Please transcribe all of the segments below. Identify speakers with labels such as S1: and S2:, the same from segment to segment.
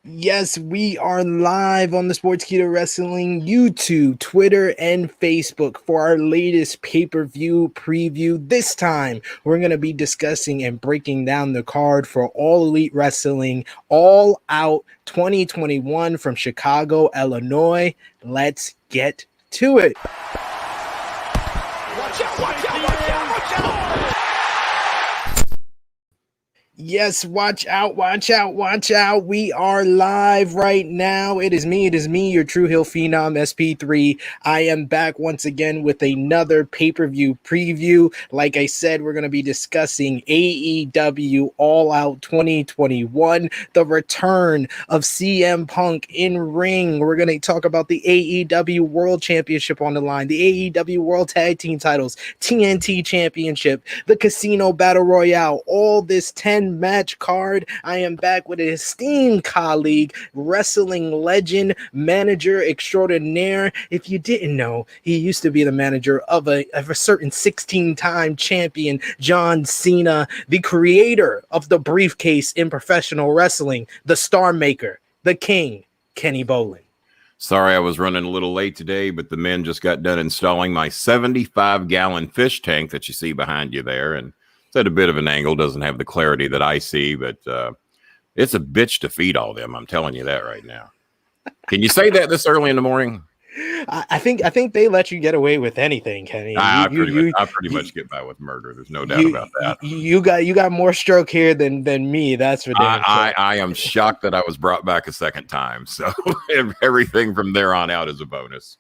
S1: Yes, we are live on the Sportskeeda Wrestling YouTube, Twitter, and Facebook for our latest pay-per-view preview. This time, we're going to be discussing and breaking down the card for All Elite Wrestling All Out 2021 from Chicago, Illinois. Let's get to it. Watch out, watch out, watch out, watch out! Yes, watch out, watch out, watch out. We are live right now. It is me, your True Heel Phenom, SP3. I am back once again with another pay-per-view preview. Like I said, we're going to be discussing AEW All Out 2021, the return of CM Punk in ring. We're going to talk about the AEW World Championship on the line, the AEW World Tag Team titles, TNT Championship, the Casino Battle Royale, all this 10-match card. I am back with an esteemed colleague, wrestling legend, manager extraordinaire. If you didn't know, he used to be the manager of a certain 16-time champion, John Cena, the creator of the briefcase in professional wrestling, the star maker, the king, Kenny Bolin.
S2: Sorry I was running a little late today, but the men just got done installing my 75-gallon fish tank that you see behind you there, and it's at a bit of an angle, doesn't have the clarity that I see, but it's a bitch to feed all them. I'm telling you that right now. Can you say that this early in the morning?
S1: I think they let you get away with anything, Kenny.
S2: I pretty much get by with murder. There's no doubt about that.
S1: You got more stroke here than me. That's for damn sure.
S2: I am shocked that I was brought back a second time. So everything from there on out is a bonus.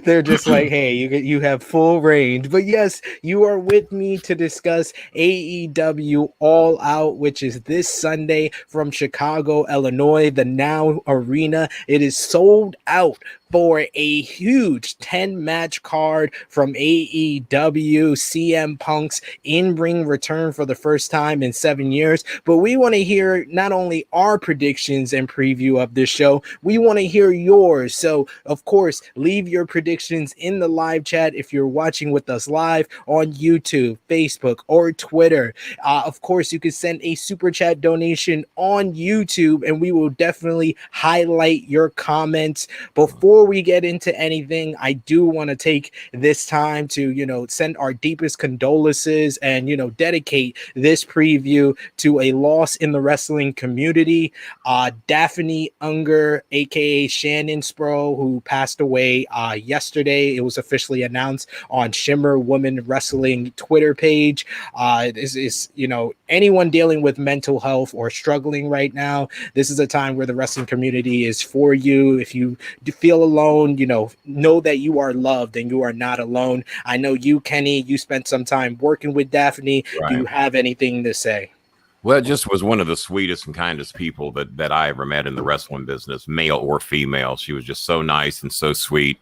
S1: They're just like, hey, you have full range. But yes, you are with me to discuss AEW All Out, which is this Sunday from Chicago, Illinois, the Now Arena. It is sold out for a huge 10-match card from AEW. CM Punk's in-ring return for the first time in 7 years. But we want to hear not only our predictions and preview of this show, we want to hear yours. So, of course, leave your predictions in the live chat if you're watching with us live on YouTube, Facebook, or Twitter. Of course, you can send a super chat donation on YouTube, and we will definitely highlight your comments. Before we get into anything, I do want to take this time to, send our deepest condolences and, dedicate this preview to a loss in the wrestling community. Daphne Unger, aka Shannon Spro, who passed away yesterday. It was officially announced on Shimmer Women Wrestling Twitter page. This is, anyone dealing with mental health or struggling right now, this is a time where the wrestling community is for you. If you feel alone, know that you are loved and you are not alone. I know you, Kenny, you spent some time working with Daphne. Right. Do you have anything to say?
S2: Well, it just was one of the sweetest and kindest people that I ever met in the wrestling business, male or female. She was just so nice and so sweet.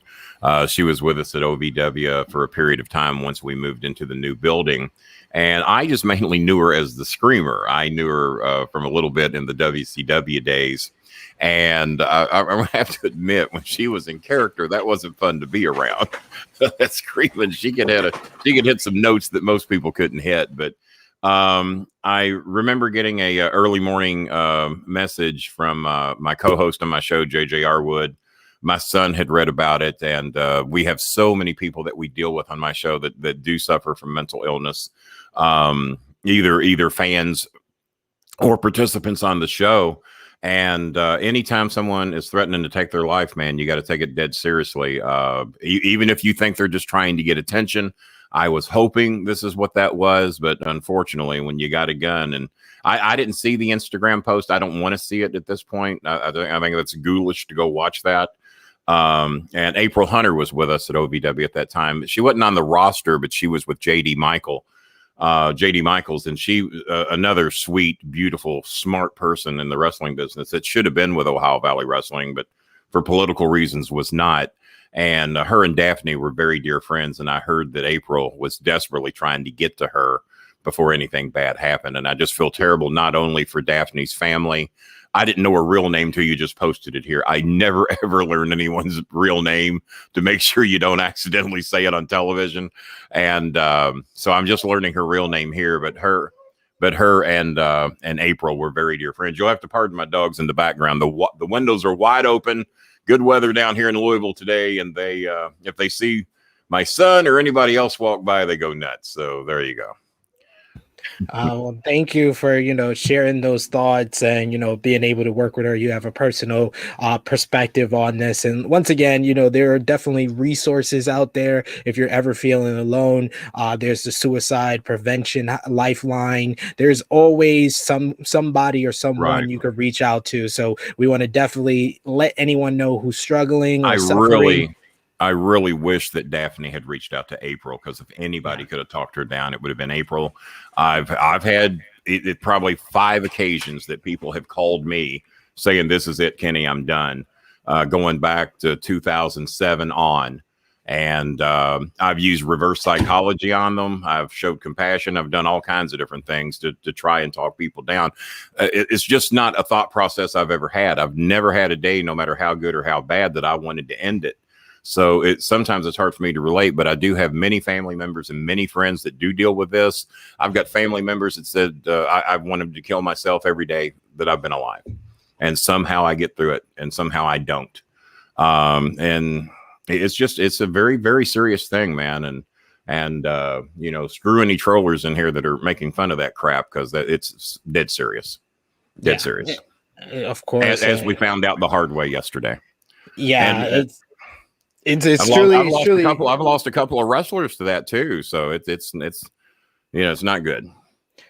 S2: She was with us at OVW for a period of time once we moved into the new building. And I just mainly knew her as the Screamer. I knew her from a little bit in the WCW days. And I have to admit, when she was in character, that wasn't fun to be around. That screaming, she could hit some notes that most people couldn't hit. But I remember getting a early morning message from my co-host on my show, JJ Wood. My son had read about it, and we have so many people that we deal with on my show that do suffer from mental illness, either fans or participants on the show. And anytime someone is threatening to take their life, man, you got to take it dead seriously. Even if you think they're just trying to get attention. I was hoping this is what that was, but unfortunately, when you got a gun, and I didn't see the Instagram post. I don't want to see it at this point. I think that's ghoulish to go watch that. And April Hunter was with us at OVW at that time. She wasn't on the roster, but she was with JD Michaels, and she another sweet, beautiful, smart person in the wrestling business that should have been with Ohio Valley Wrestling, but for political reasons was not. And her and Daphne were very dear friends, and I heard that April was desperately trying to get to her before anything bad happened. And I just feel terrible, not only for Daphne's family. I didn't know her real name till you just posted it here. I never, ever learned anyone's real name to make sure you don't accidentally say it on television. And so I'm just learning her real name here. But her but her and April were very dear friends. You'll have to pardon my dogs in the background. The windows are wide open. Good weather down here in Louisville today, and they if they see my son or anybody else walk by, they go nuts. So there you go.
S1: Well, thank you for, sharing those thoughts and, being able to work with her. You have a personal perspective on this. And once again, there are definitely resources out there. If you're ever feeling alone, there's the suicide prevention lifeline. There's always somebody or someone you could reach out to. So we want to definitely let anyone know who's struggling or suffering.
S2: I really wish that Daphne had reached out to April, because if anybody could have talked her down, it would have been April. I've had it probably 5 occasions that people have called me saying, "This is it, Kenny, I'm done." Going back to 2007 on, and I've used reverse psychology on them. I've showed compassion. I've done all kinds of different things to try and talk people down. It's just not a thought process I've ever had. I've never had a day, no matter how good or how bad, that I wanted to end it. So sometimes it's hard for me to relate, but I do have many family members and many friends that do deal with this. I've got family members that said I've wanted to kill myself every day that I've been alive, and somehow I get through it, and somehow I don't. And it's a very, very serious thing, man. And screw any trollers in here that are making fun of that crap, because it's dead serious, serious.
S1: Of course,
S2: as we found out the hard way yesterday.
S1: Yeah.
S2: And,
S1: I've
S2: lost a couple of wrestlers to that too, so it's not good.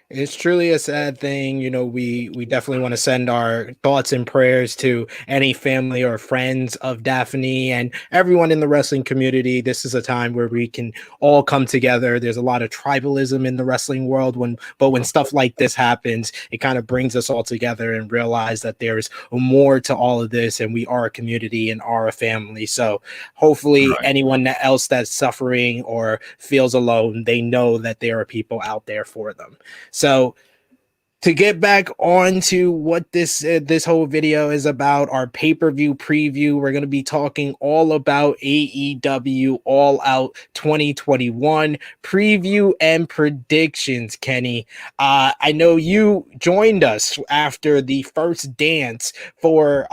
S1: It's truly a sad thing. We definitely want to send our thoughts and prayers to any family or friends of Daphne and everyone in the wrestling community. This is a time where we can all come together. There's a lot of tribalism in the wrestling world, but when stuff like this happens, it kind of brings us all together and realize that there's more to all of this, and we are a community and are a family. So hopefully anyone else that's suffering or feels alone, they know that there are people out there for them. So to get back on to what this whole video is about, our pay-per-view preview, we're going to be talking all about AEW All Out 2021 preview and predictions. Kenny, I know you joined us after the first dance for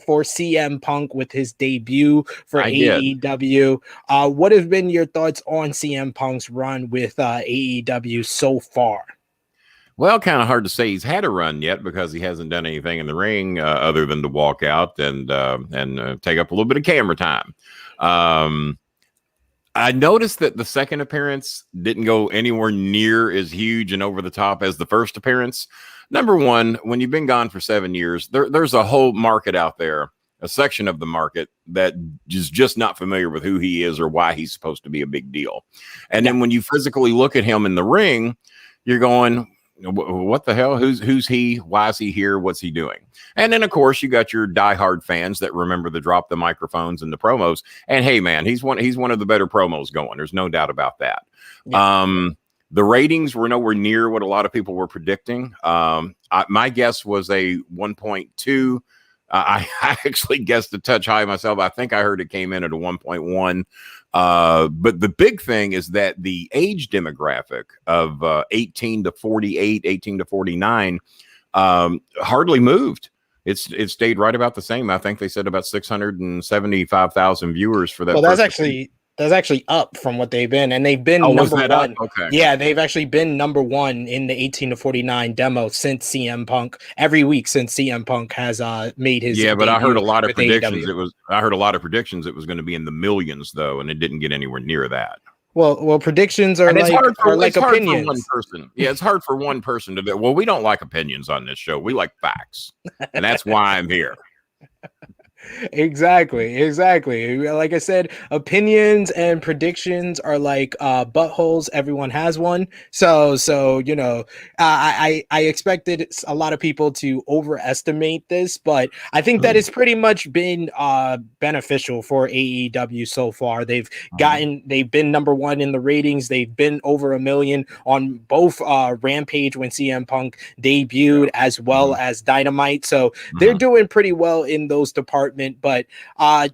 S1: CM Punk with his debut for AEW. What have been your thoughts on CM Punk's run with AEW so far?
S2: Well, kind of hard to say he's had a run yet, because he hasn't done anything in the ring other than to walk out and take up a little bit of camera time. I noticed that the second appearance didn't go anywhere near as huge and over the top as the first appearance. Number one, when you've been gone for 7 years, there's a whole market out there, a section of the market that is just not familiar with who he is or why he's supposed to be a big deal. And then when you physically look at him in the ring, you're going, what the hell? Who's he? Why is he here? What's he doing? And then, of course, you got your diehard fans that remember to drop the microphones and the promos. And hey, man, he's one of the better promos going. There's no doubt about that. Yeah. The ratings were nowhere near what a lot of people were predicting. My guess was a 1.2. I actually guessed a touch high myself. I think I heard it came in at a 1.1. But the big thing is that the age demographic of 18 to 48, 18 to 49 hardly moved. It stayed right about the same. I think they said about 675,000 viewers for that.
S1: Well, that's actually up from what they've been, and they've been number one.
S2: Okay.
S1: Yeah, they've actually been number one in the 18 to 49 demo since CM Punk, every week since CM Punk has made his.
S2: Yeah, but I heard a lot of predictions. It was going to be in the millions, though, and it didn't get anywhere near that.
S1: Well, predictions are like opinions.
S2: One person. Yeah, it's hard for one person to do. Well, we don't like opinions on this show. We like facts, and that's why I'm here.
S1: Exactly. Like I said, opinions and predictions are like buttholes. Everyone has one. So I expected a lot of people to overestimate this, but I think that it's pretty much been beneficial for AEW so far. They've been number one in the ratings. They've been over 1 million on both Rampage when CM Punk debuted as well as Dynamite. So they're doing pretty well in those departments. department. But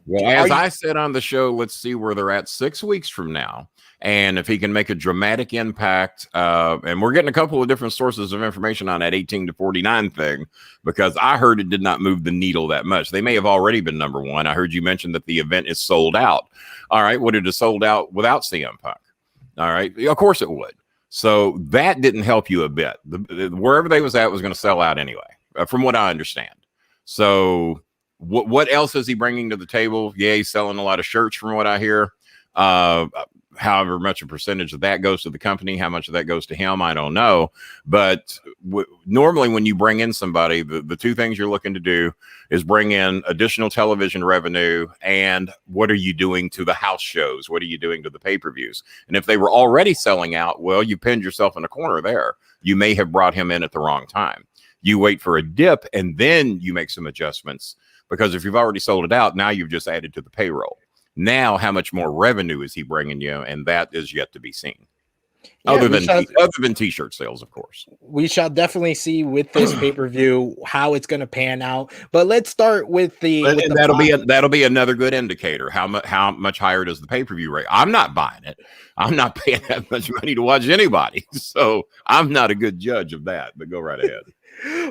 S2: well, as I said on the show, let's see where they're at 6 weeks from now. And if he can make a dramatic impact, and we're getting a couple of different sources of information on that 18 to 49 thing, because I heard it did not move the needle that much. They may have already been number one. I heard you mention that the event is sold out. All right. Would it have sold out without CM Punk? All right. Of course it would. So that didn't help you a bit. Wherever they was at was going to sell out anyway, from what I understand. So what else is he bringing to the table? Yeah, he's selling a lot of shirts from what I hear. However much a percentage of that goes to the company, how much of that goes to him, I don't know. But normally when you bring in somebody, the two things you're looking to do is bring in additional television revenue, and what are you doing to the house shows? What are you doing to the pay-per-views? And if they were already selling out, well, you pinned yourself in a corner there. You may have brought him in at the wrong time. You wait for a dip, and then you make some adjustments, because if you've already sold it out, now you've just added to the payroll. Now, how much more revenue is he bringing you? And that is yet to be seen. Yeah, other than t-shirt sales, of course.
S1: We shall definitely see with this pay-per-view how it's going to pan out. But let's start with
S2: that'll be another good indicator. How much higher does the pay-per-view rate? I'm not buying it. I'm not paying that much money to watch anybody, so I'm not a good judge of that. But go right ahead.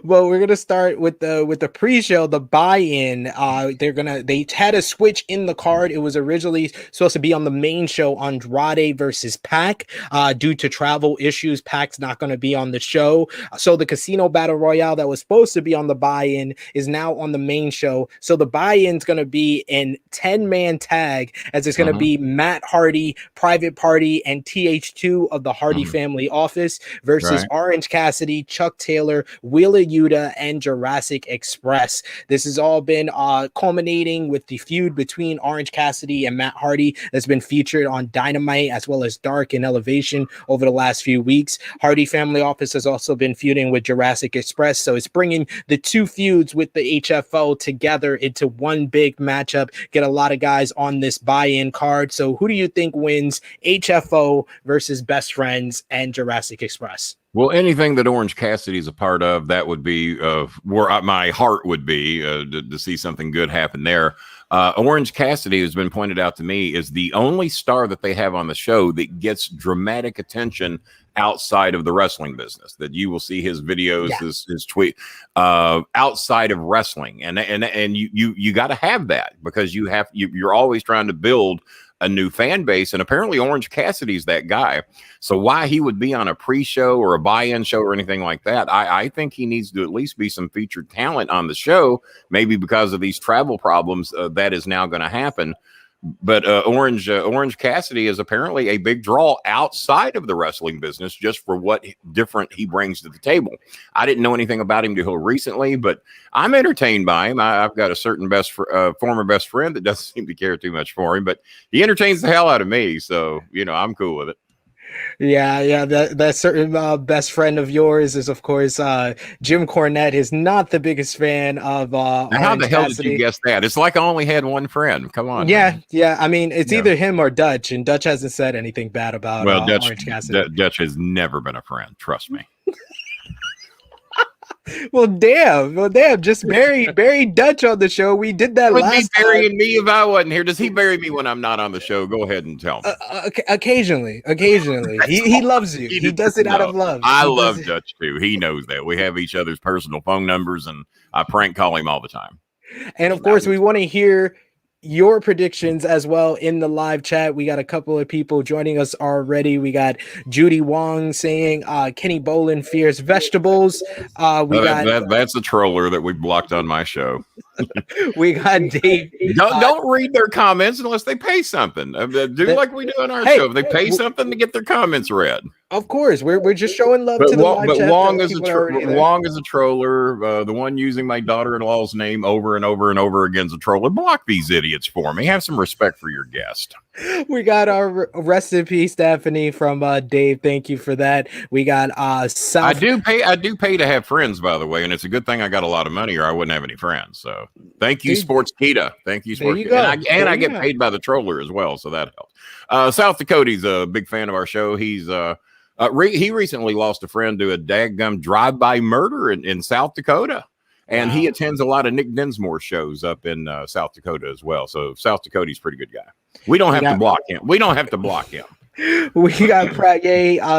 S1: Well, we're gonna start with the pre-show, the buy-in. They had a switch in the card. It was originally supposed to be on the main show, Andrade versus Pac. Due to travel issues, Pac's not going to be on the show. So the Casino Battle Royale that was supposed to be on the buy-in is now on the main show. So the buy-in is going to be in 10-man tag, as it's going to be Matt Hardy, Private Party, and TH2 of the Hardy family office versus Orange Cassidy, Chuck Taylor, Wheeler Yuta, and Jurassic Express. This has all been culminating with the feud between Orange Cassidy and Matt Hardy that's been featured on Dynamite as well as Dark and Elevation over the last few weeks. Hardy Family Office has also been feuding with Jurassic Express, so it's bringing the two feuds with the HFO together into one big matchup. Get a lot of guys on this buy-in card. So who do you think wins, HFO versus Best Friends and Jurassic Express?
S2: Well, anything that Orange Cassidy is a part of, that would be where my heart would be to see something good happen there. Orange Cassidy, has been pointed out to me, is the only star that they have on the show that gets dramatic attention outside of the wrestling business. That you will see his videos, his tweet outside of wrestling, and you got to have that, because you're always trying to build a new fan base, and apparently Orange Cassidy's that guy. So why he would be on a pre-show or a buy-in show or anything like that, I think he needs to at least be some featured talent on the show. Maybe because of these travel problems, that is now going to happen. But Orange Cassidy is apparently a big draw outside of the wrestling business, just for what different he brings to the table. I didn't know anything about him until recently, but I'm entertained by him. I've got a certain former best friend that doesn't seem to care too much for him, but he entertains the hell out of me. So, I'm cool with it.
S1: Yeah, that certain best friend of yours is, of course, Jim Cornette is not the biggest fan of
S2: how the hell did you guess that? It's like I only had one friend. Come on.
S1: Yeah. I mean, it's either him or Dutch, and Dutch hasn't said anything bad about Orange Cassidy.
S2: Dutch has never been a friend. Trust me.
S1: Well, damn. Just bury Dutch on the show. We did that last time.
S2: Burying me if I wasn't here. Does he bury me when I'm not on the show? Go ahead and tell me.
S1: Occasionally. He loves you. He does it out of love.
S2: I love Dutch too. He knows that. We have each other's personal phone numbers, and I prank call him all the time.
S1: And of course, we want to hear your predictions as well in the live chat. We got a couple of people joining us already. We got Judy Wong saying Kenny Bolin fears vegetables.
S2: That's a troller that we blocked on my show.
S1: We got Dave.
S2: Don't read their comments unless they pay something. Do like we do on our show. If they pay something to get their comments read.
S1: Of course, we're just showing love to the live chat.
S2: But Wong is a troller. The one using my daughter-in-law's name over and over and over again is a troller. Block these idiots for me. Have some respect for your guest.
S1: We got our rest in peace, Stephanie, from Dave. Thank you for that. We got
S2: I do pay to have friends, by the way, and it's a good thing I got a lot of money, or I wouldn't have any friends. So thank you, Sports Kita. Thank you, Sports Kita. And I get paid by the troller as well, so that helps. South Dakota's a big fan of our show. He's he recently lost a friend to a daggum drive-by murder in South Dakota. And he attends a lot of Nick Dinsmore shows up in South Dakota as well. So South Dakota's a pretty good guy. We don't have to block him. We don't have to block him.
S1: We got Prague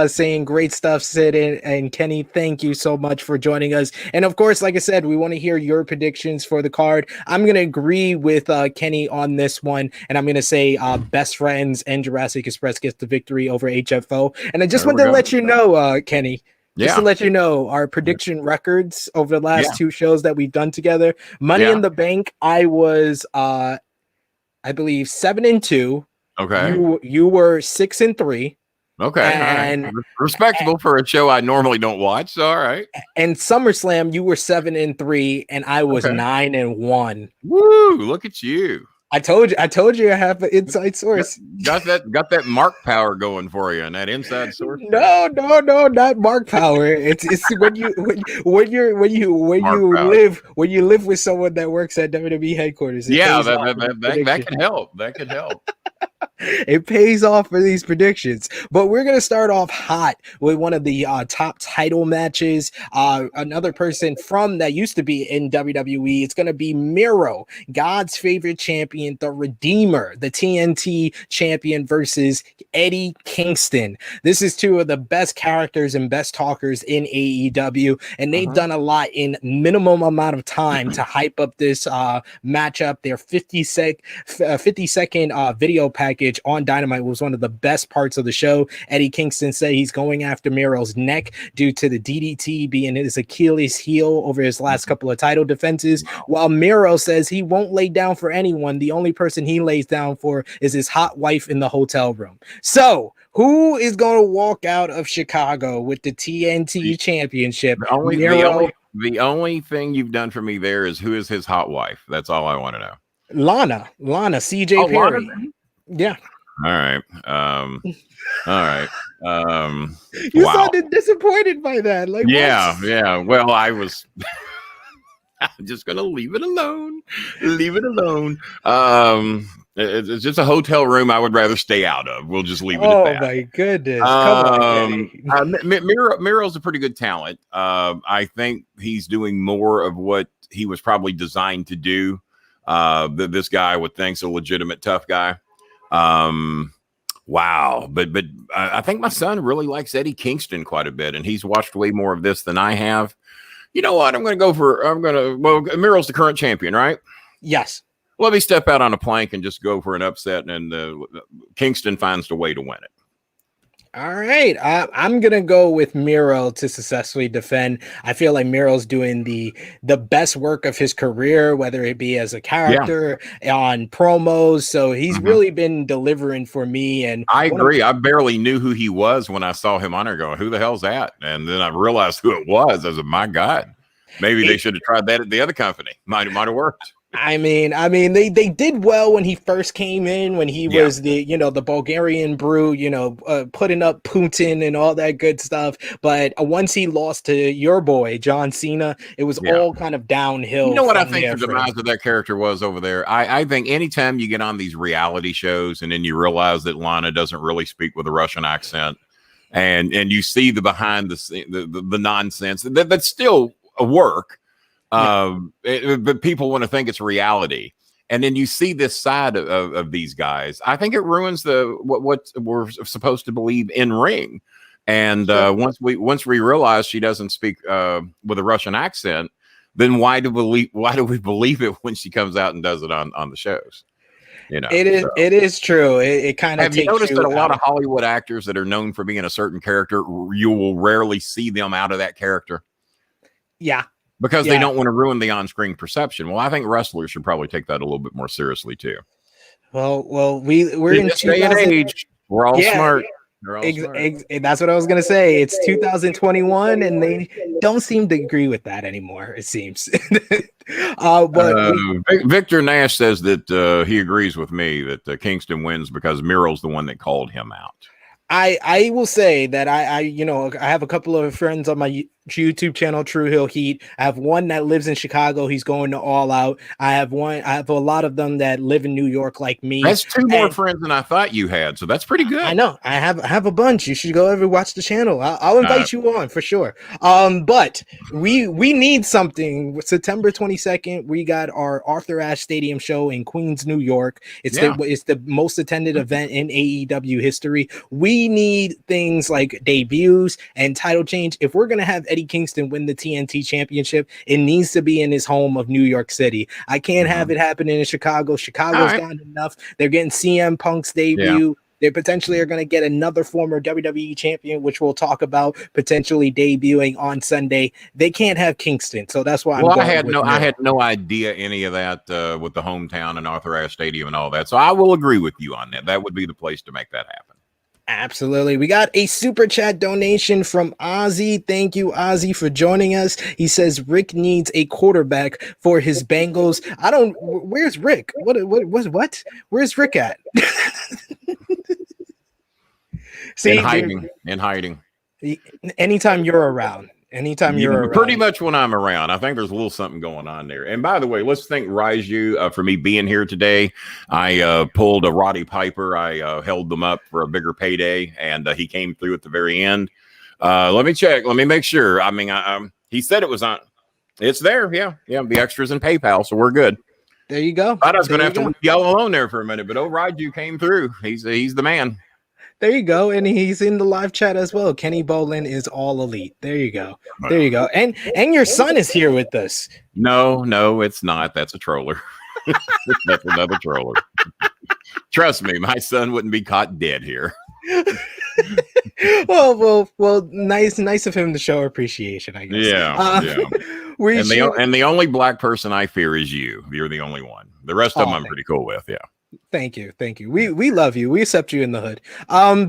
S1: saying great stuff, Sid and Kenny. Thank you so much for joining us. And of course, like I said, we want to hear your predictions for the card. I'm going to agree with Kenny on this one. And I'm going to say Best Friends and Jurassic Express gets the victory over HFO. And I just wanted to let you know, Kenny, just to let you know, our prediction records over the last two shows that we've done together. Money in the Bank, I was, I believe, 7-2.
S2: Okay.
S1: You were 6-3.
S2: Okay.
S1: And
S2: all right. Respectable for a show I normally don't watch. So, all right.
S1: And SummerSlam, you were 7-3, and I was 9-1.
S2: Woo! Look at you.
S1: I told you I have an inside source.
S2: Got that mark power going for you and that inside source.
S1: No, not mark power. It's when you live with someone that works at WWE headquarters.
S2: That could help. That could help.
S1: It pays off for these predictions, but we're gonna start off hot with one of the top title matches. Another person from that used to be in WWE. It's gonna be Miro, God's favorite champion, the Redeemer, the TNT champion versus Eddie Kingston. This is two of the best characters and best talkers in AEW, and they've done a lot in minimum amount of time to hype up this matchup. Their 50-second video package on Dynamite was one of the best parts of the show. Eddie Kingston said he's going after Miro's neck due to the DDT being his Achilles heel over his last couple of title defenses, while Miro says he won't lay down for anyone. The only person he lays down for is his hot wife in the hotel room. So who is going to walk out of Chicago with the TNT championship?
S2: The only thing you've done for me there is who is his hot wife. That's all I want to know.
S1: Lana, CJ Perry.
S2: Lana?
S1: Yeah.
S2: All right.
S1: You sounded disappointed by that. Like,
S2: yeah. Well, I was. I'm just gonna leave it alone. It's just a hotel room I would rather stay out of. We'll just leave it at that.
S1: Oh my goodness! Come on,
S2: Miro's a pretty good talent. I think he's doing more of what he was probably designed to do. This guy would think's a legitimate tough guy. Wow. But I think my son really likes Eddie Kingston quite a bit, and he's watched way more of this than I have. You know what? Miro's the current champion, right?
S1: Yes.
S2: Let me step out on a plank and just go for an upset, and Kingston finds the way to win it.
S1: All right, I'm gonna go with Miro to successfully defend. I feel like Miro's doing the best work of his career, whether it be as a character on promos. So he's really been delivering for me. And
S2: I agree. I barely knew who he was when I saw him on there going, "Who the hell's that?" And then I realized who it was. I was like, "My God, maybe they should have tried that at the other company. Might have worked."
S1: I mean, they did well when he first came in, when he was the Bulgarian Brew, putting up Putin and all that good stuff. But once he lost to your boy, John Cena, it was all kind of downhill.
S2: You know what I think the demise of that character was over there? I think anytime you get on these reality shows and then you realize that Lana doesn't really speak with a Russian accent, and you see the behind the nonsense, that's still a work. But people want to think it's reality, and then you see this side of these guys. I think it ruins what we're supposed to believe in ring. And once we realize she doesn't speak with a Russian accent, then why do we believe it when she comes out and does it on the shows?
S1: It is true. It kind of
S2: have you noticed that a lot of Hollywood actors that are known for being a certain character, you will rarely see them out of that character.
S1: Yeah.
S2: Because they don't want to ruin the on-screen perception. Well, I think wrestlers should probably take that a little bit more seriously too.
S1: Well, we're in
S2: this day and age. We're all smart.
S1: That's what I was gonna say. It's 2021, and they don't seem to agree with that anymore. It seems.
S2: Victor Nash says that he agrees with me that Kingston wins because Miro's the one that called him out.
S1: I will say that I have a couple of friends on my YouTube channel, True Hill Heat. I have one that lives in Chicago. He's going to All Out. I have a lot of them that live in New York like me.
S2: That's two more friends than I thought you had, so that's pretty good.
S1: I know. I have a bunch. You should go over watch the channel. I'll invite you on for sure. But we need something. September 22nd, we got our Arthur Ashe Stadium show in Queens, New York. It's the most attended event in AEW history. We need things like debuts and title change. If we're gonna have Eddie Kingston win the TNT championship, it needs to be in his home of New York City. I can't have it happening in Chicago. Chicago's got enough. They're getting CM Punk's debut. They potentially are going to get another former WWE champion, which we'll talk about potentially debuting on Sunday. They can't have Kingston, so that's why.
S2: I had no idea any of that with the hometown and Arthur Ashe Stadium and all that. So I will agree with you on that. That would be the place to make that happen.
S1: Absolutely. We got a super chat donation from Ozzy. Thank you, Ozzy, for joining us. He says Rick needs a quarterback for his Bengals. Where's Rick? What? Where's Rick at? See,
S2: in hiding.
S1: Anytime you're around.
S2: Pretty much when I'm around, I think there's a little something going on there. And by the way, let's thank Raiju for me being here today. I pulled a Roddy Piper. I held them up for a bigger payday, and he came through at the very end. Let me check. Let me make sure. I mean, he said it was on. It's there. Yeah. The extras in PayPal, so we're good.
S1: There you go.
S2: I was going to have to leave y'all alone there for a minute, but Raiju came through. He's the man.
S1: There you go. And he's in the live chat as well. Kenny Bolin is all elite. There you go. And your son is here with us.
S2: No, it's not. That's a troller. That's another troller. Trust me, my son wouldn't be caught dead here.
S1: well, nice of him to show appreciation, I guess.
S2: Yeah. And the only black person I fear is you. You're the only one. The rest of them I'm pretty cool with. Yeah.
S1: Thank you. We love you. We accept you in the hood.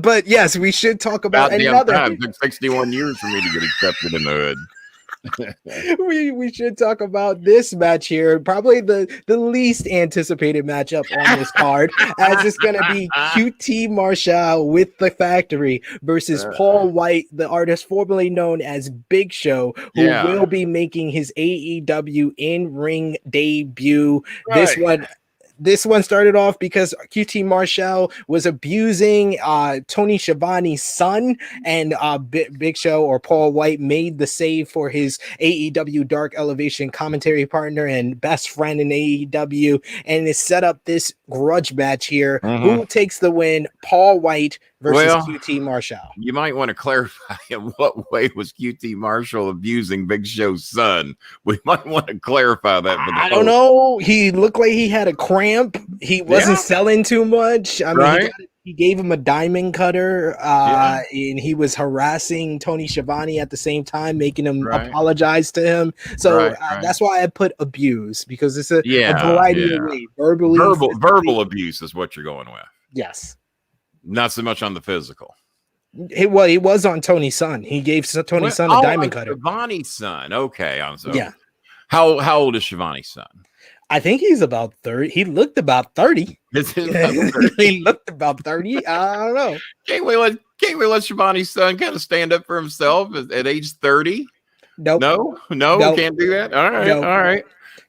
S1: But yes, we should talk about another.
S2: It took 61 years for me to get accepted in the hood.
S1: we should talk about this match here, probably the least anticipated matchup on this card, as it's going to be QT Marshall with the Factory versus Paul White, the artist formerly known as Big Show, who will be making his AEW in-ring debut. This one started off because QT Marshall was abusing Tony Schiavone's son, and Big Show or Paul White made the save for his AEW Dark Elevation commentary partner and best friend in AEW, and it set up this grudge match here. Who takes the win? Paul White versus QT Marshall.
S2: You might want to clarify in what way was QT Marshall abusing Big Show's son. We might want to clarify that.
S1: I don't know. He looked like he had a cramp. He wasn't selling too much. I mean, he gave him a diamond cutter, and he was harassing Tony Schiavone at the same time, making him apologize to him. So that's why I put abuse, because it's a variety of ways.
S2: Verbal abuse is what you're going with.
S1: Yes.
S2: Not so much on the physical.
S1: It was on Tony's son. He gave Tony's son a diamond cutter.
S2: Schiavone's son. Okay. How old is Schiavone's son?
S1: I think he's about 30. He looked about 30. He looked about 30. I don't know.
S2: Can't we let Schiavone's son kind of stand up for himself at age 30?
S1: Nope.
S2: No, can't do that. All right. Nope. All right.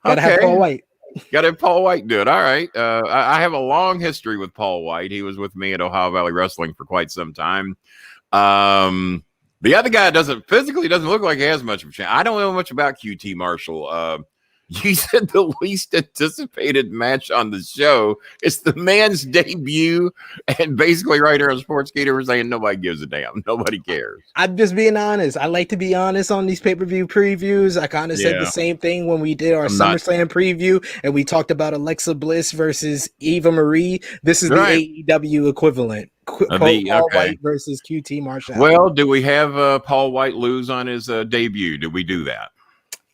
S1: Gotta have Paul White.
S2: Got to have Paul White do it. All right. I have a long history with Paul White. He was with me at Ohio Valley Wrestling for quite some time. The other guy doesn't look like he has much of a chance. I don't know much about QT Marshall. You said the least anticipated match on the show. It's the man's debut, and basically right here on Sportskeeda, we're saying nobody gives a damn. Nobody cares.
S1: I'm just being honest. I like to be honest on these pay-per-view previews. I kind of said the same thing when we did our SummerSlam preview, and we talked about Alexa Bliss versus Eva Marie. This is the AEW equivalent. Paul White versus QT Marshall.
S2: Well, do we have Paul White lose on his debut? Did we do that?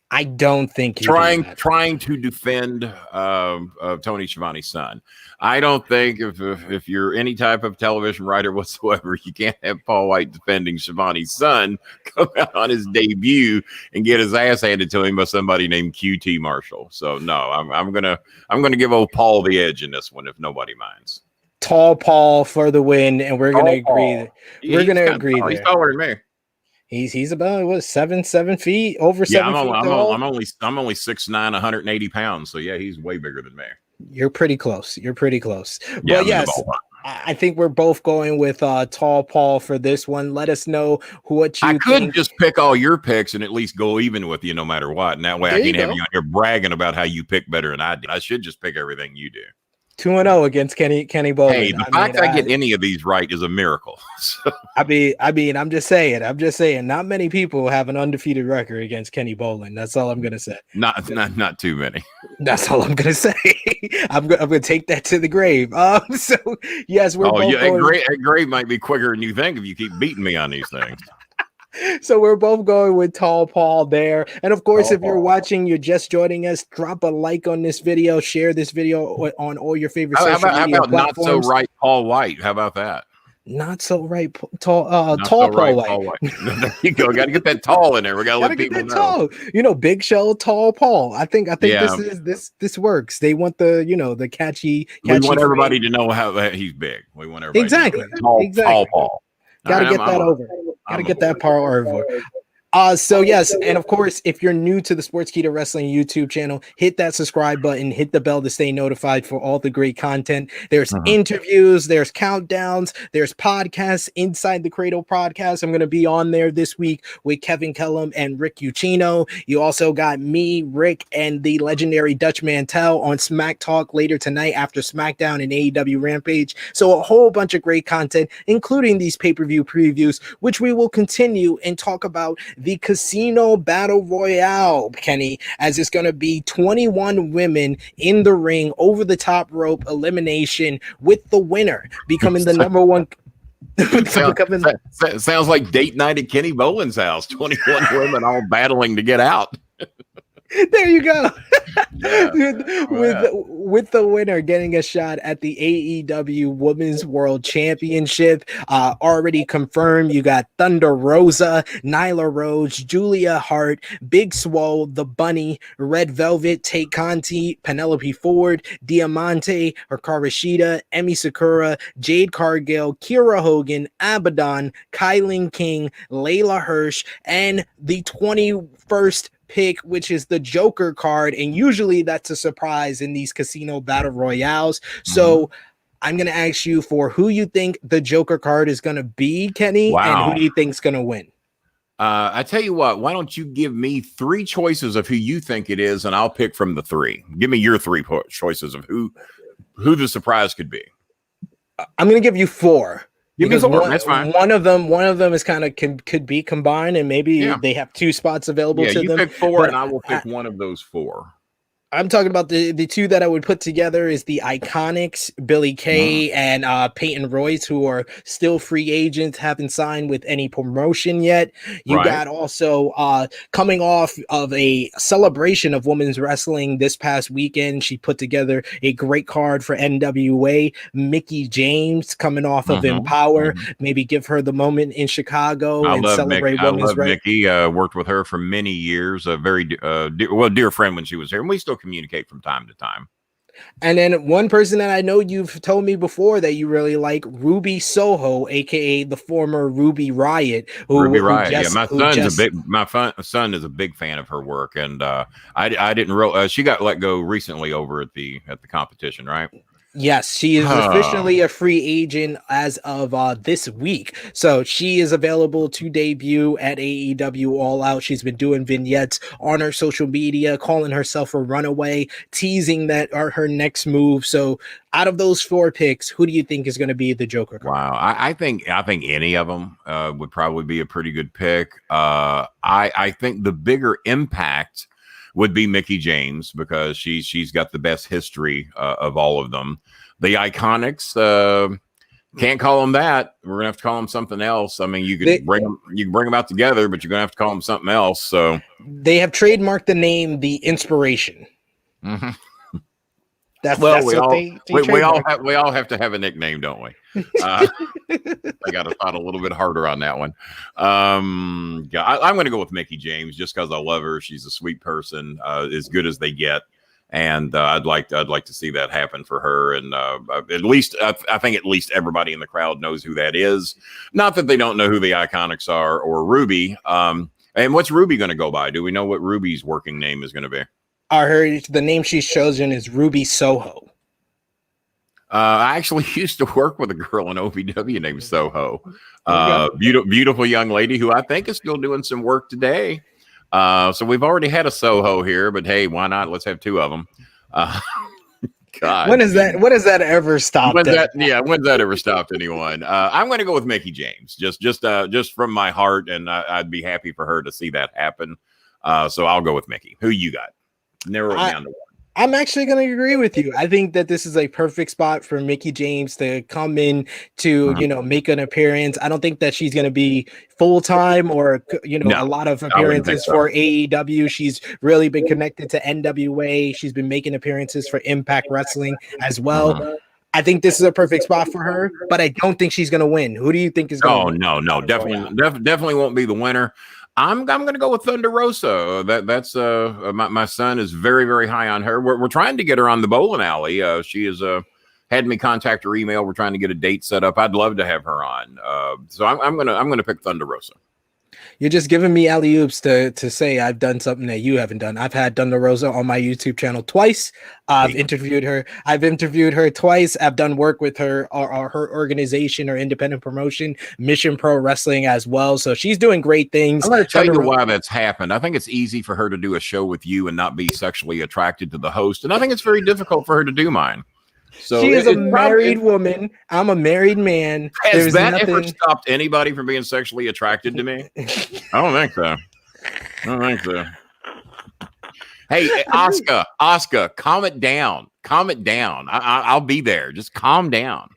S1: I don't think
S2: trying to defend Tony Schiavone's son. I don't think if you're any type of television writer whatsoever, you can't have Paul White defending Schiavone's son come out on his debut and get his ass handed to him by somebody named QT Marshall. So no, I'm gonna give old Paul the edge in this one if nobody minds.
S1: Tall Paul for the win, and we're gonna agree. We're gonna agree there.
S2: He's taller than me.
S1: He's about what 7 feet, over 7 feet tall.
S2: I'm only 6'9", 180 pounds. So yeah, he's way bigger than me.
S1: You're pretty close. Yeah, but yes, I think we're both going with Tall Paul for this one. Let us know what you think.
S2: I could just pick all your picks and at least go even with you no matter what. And that way I can't have you on here bragging about how you pick better than I did. I should just pick everything you do.
S1: 2-0 against Kenny Bolin.
S2: Hey, the fact I get any of these right is a miracle. So.
S1: I mean, I'm just saying, not many people have an undefeated record against Kenny Bolin. That's all I'm gonna say.
S2: Not too many.
S1: That's all I'm gonna say. I'm gonna take that to the grave. So yes, we're both going.
S2: Grave might be quicker than you think if you keep beating me on these things.
S1: So we're both going with Tall Paul there. And of course, if you're watching, you're just joining us, drop a like on this video, share this video on all your favorite social media platforms.
S2: Not so right Paul White. How about that?
S1: Not so right tall Paul White.
S2: There you go. Got to get that tall in there. We got to let people know.
S1: Tall. You know, Big Show, Tall Paul. I think this works. They want the catchy
S2: we want everybody to know how he's big. We want everybody
S1: exactly.
S2: Tall Paul.
S1: Got to get that over. Got to get that power over. So yes, and of course, if you're new to the Sportskeeda Wrestling YouTube channel, hit that subscribe button, hit the bell to stay notified for all the great content. There's interviews, there's countdowns, there's podcasts, Inside the Cradle podcast. I'm going to be on there this week with Kevin Kellum and Rick Ucchino. You also got me, Rick, and the legendary Dutch Mantel on Smack Talk later tonight after SmackDown and AEW Rampage. So a whole bunch of great content, including these pay-per-view previews, which we will continue and talk about the Casino Battle Royale, Kenny, as it's going to be 21 women in the ring over the top rope elimination, with the winner becoming the number one.
S2: Sounds like date night at Kenny Bolin's house. 21 women all battling to get out.
S1: There you go. With the winner getting a shot at the AEW Women's World Championship. Already confirmed. You got Thunder Rosa, Nyla Rose, Julia Hart, Big Swole, The Bunny, Red Velvet, Tay Conti, Penelope Ford, Diamante, Hikaru Shida, Emi Sakura, Jade Cargill, Kiera Hogan, Abadon, KiLynn King, Layla Hirsch, and the 21st pick, which is the Joker card, and usually that's a surprise in these casino battle royales. So I'm going to ask you for who you think the Joker card is going to be, Kenny, and who do you think is going to win?
S2: I tell you what, why don't you give me 3 choices of who you think it is, and I'll pick from the 3. Give me your 3 choices of who the surprise could be.
S1: I'm going to give you 4.
S2: Because that's fine.
S1: One of them is kind of could be combined, and maybe they have 2 spots available to them.
S2: You pick 4, and I will pick one of those 4.
S1: I'm talking about the 2 that I would put together is the Iconics, Billy Kay and Peyton Royce, who are still free agents, haven't signed with any promotion yet. You got also coming off of a celebration of women's wrestling this past weekend. She put together a great card for NWA. Mickie James coming off of Empower. Maybe give her the moment in Chicago and celebrate women's wrestling.
S2: Mickie. Worked with her for many years. A very dear friend when she was here, and we still communicate from time to time.
S1: And then one person that I know you've told me before that you really like, Ruby Soho, aka the former Ruby Riott. My
S2: son is a big fan of her work, and I didn't she got let go recently over at the competition, right?
S1: Yes, she is officially a free agent as of this week. So she is available to debut at AEW All Out. She's been doing vignettes on her social media, calling herself a runaway, teasing that are her next move. So out of those 4 picks, who do you think is going to be the Joker card?
S2: Wow, I think any of them would probably be a pretty good pick. I think the bigger impact would be Mickie James, because she's got the best history of all of them. The Iconics, can't call them that. We're gonna have to call them something else. I mean, you can bring them out together, but you're gonna have to call them something else. So
S1: they have trademarked the name The Inspiration.
S2: We all have to have a nickname, don't we? I got to thought a little bit harder on that one. I'm going to go with Mickie James just because I love her. She's a sweet person, as good as they get. And I'd like to see that happen for her. And at least I think at least everybody in the crowd knows who that is. Not that they don't know who the Iconics are or Ruby. And what's Ruby going to go by? Do we know what Ruby's working name is going to be?
S1: I heard the name she's chosen is Ruby Soho.
S2: I actually used to work with a girl in OVW named Soho. Beautiful young lady who I think is still doing some work today. So we've already had a Soho here, but hey, why not? Let's have two of them. God,
S1: when has that ever stopped?
S2: When's that ever stopped anyone? I'm going to go with Mickie James, just from my heart, and I'd be happy for her to see that happen. So I'll go with Mickie. Who you got? Narrow it down to one.
S1: I'm actually going to agree with you. I think that this is a perfect spot for Mickie James to come in to, make an appearance. I don't think that she's going to be full-time or, a lot of appearances for AEW. She's really been connected to NWA. She's been making appearances for Impact Wrestling as well. I think this is a perfect spot for her, but I don't think she's going to win. Who do you think is going to win?
S2: No, definitely won't be the winner. I'm going to go with Thunder Rosa. That's my son is very, very high on her. We're trying to get her on the bowling alley. She has had me contact her email. We're trying to get a date set up. I'd love to have her on. So I'm gonna pick Thunder Rosa.
S1: You're just giving me alley-oops to say I've done something that you haven't done. I've had Thunder Rosa on my YouTube channel twice. I've interviewed her twice. I've done work with her or her organization or independent promotion, Mission Pro Wrestling as well. So she's doing great things.
S2: I'm going to tell you why that's happened. I think it's easy for her to do a show with you and not be sexually attracted to the host. And I think it's very difficult for her to do mine. So
S1: she is a married woman. I'm a married man.
S2: Has that ever stopped anybody from being sexually attracted to me? I don't think so. Hey, Oscar, calm it down. I'll be there. Just calm down.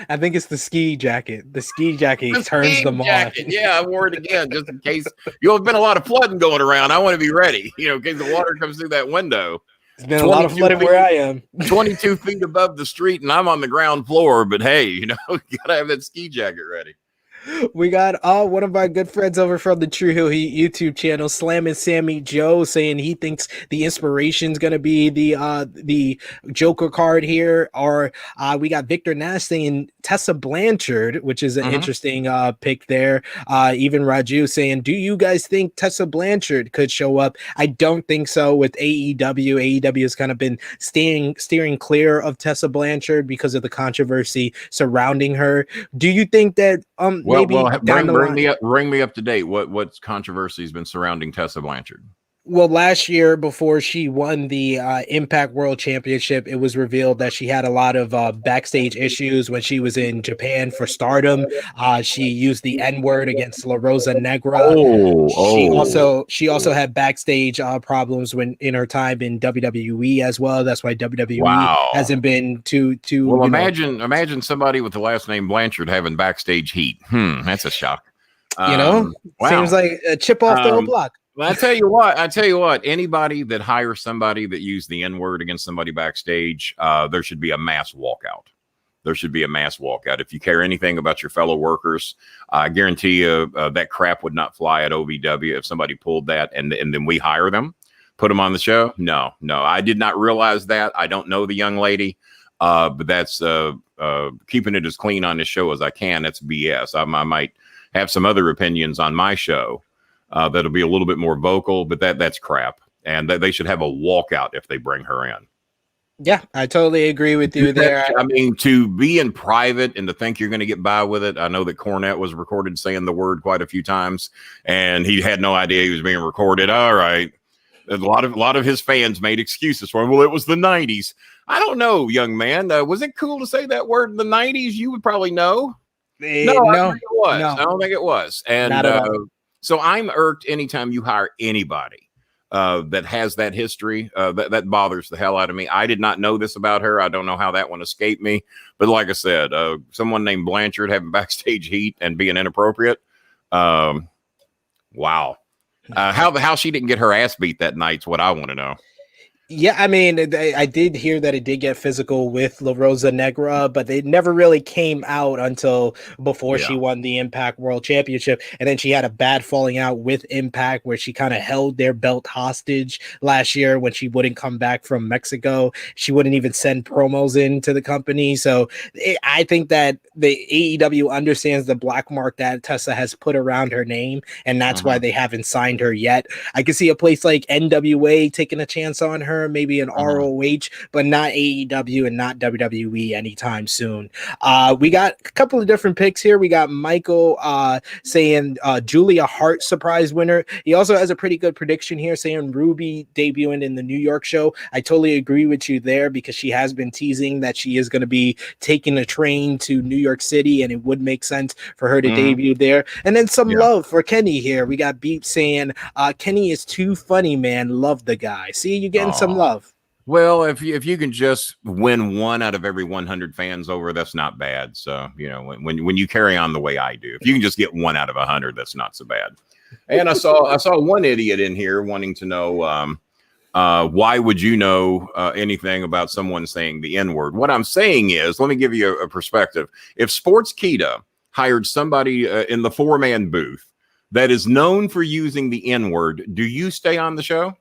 S1: I think it's the ski jacket. The ski jacket turns them on.
S2: Yeah, I wore it again just in case. There's been a lot of flooding going around. I want to be ready, in case the water comes through that window.
S1: It's been a lot of flooding where I am.
S2: 22 feet above the street, and I'm on the ground floor. But hey, you gotta have that ski jacket ready.
S1: We got one of our good friends over from the True Hill Heat YouTube channel, Slamming Sammy Joe, saying he thinks the inspiration is going to be the Joker card here. Or we got Victor Nash saying Tessa Blanchard, which is an interesting pick there. Even Raju saying, do you guys think Tessa Blanchard could show up? I don't think so with AEW. AEW has kind of been steering clear of Tessa Blanchard because of the controversy surrounding her. Do you think that
S2: bring me up to date. What controversy has been surrounding Tessa Blanchard?
S1: Well, last year before she won the Impact World Championship, it was revealed that she had a lot of backstage issues when she was in Japan for Stardom. She used the N-word against La Rosa Negra. She also had backstage problems when in her time in WWE as well. That's why WWE hasn't been too. Well,
S2: imagine somebody with the last name Blanchard having backstage heat. That's a shock.
S1: Seems like a chip off the old block.
S2: Well, I tell you what, anybody that hires somebody that used the N-word against somebody backstage, there should be a mass walkout. If you care anything about your fellow workers, I guarantee you that crap would not fly at OVW if somebody pulled that and then we hire them, put them on the show. No, I did not realize that. I don't know the young lady, but that's keeping it as clean on this show as I can. That's BS. I might have some other opinions on my show. That'll be a little bit more vocal, but that's crap. And they should have a walkout if they bring her in.
S1: Yeah, I totally agree with you there.
S2: I mean, to be in private and to think you're going to get by with it. I know that Cornette was recorded saying the word quite a few times, and he had no idea he was being recorded. All right. A lot of his fans made excuses for him. Well, it was the 90s. I don't know, young man. Was it cool to say that word in the 90s? You would probably know. No, I don't think it was. No. I don't think it was. And so I'm irked anytime you hire anybody that has that history. That bothers the hell out of me. I did not know this about her. I don't know how that one escaped me. But like I said, someone named Blanchard having backstage heat and being inappropriate. Wow. How she didn't get her ass beat that night's what I want to know.
S1: Yeah, I mean, I did hear that it did get physical with La Rosa Negra, but it never really came out until before she
S2: Yeah.
S1: won the Impact World Championship. And then she had a bad falling out with Impact where she kind of held their belt hostage last year when she wouldn't come back from Mexico. She wouldn't even send promos into the company. So I think that the AEW understands the black mark that Tessa has put around her name, and that's why they haven't signed her yet. I could see a place like NWA taking a chance on her, maybe an ROH, but not AEW and not WWE anytime soon. We got a couple of different picks here. We got Michael saying Julia Hart surprise winner. He also has a pretty good prediction here saying Ruby debuting in the New York show. I totally agree with you there because she has been teasing that she is going to be taking a train to New York City, and it would make sense for her to debut there. And then some love for Kenny here. We got Beep saying Kenny is too funny, man. Love the guy. See, you getting some love.
S2: Well, if you can just win one out of every 100 fans over, that's not bad. So, you know, when you carry on the way I do, if you can just get one out of 100, that's not so bad. And I saw one idiot in here wanting to know why would you know anything about someone saying the N-word? What I'm saying is, let me give you a perspective. If Sportskeeda hired somebody in the 4-man booth that is known for using the N-word, do you stay on the show?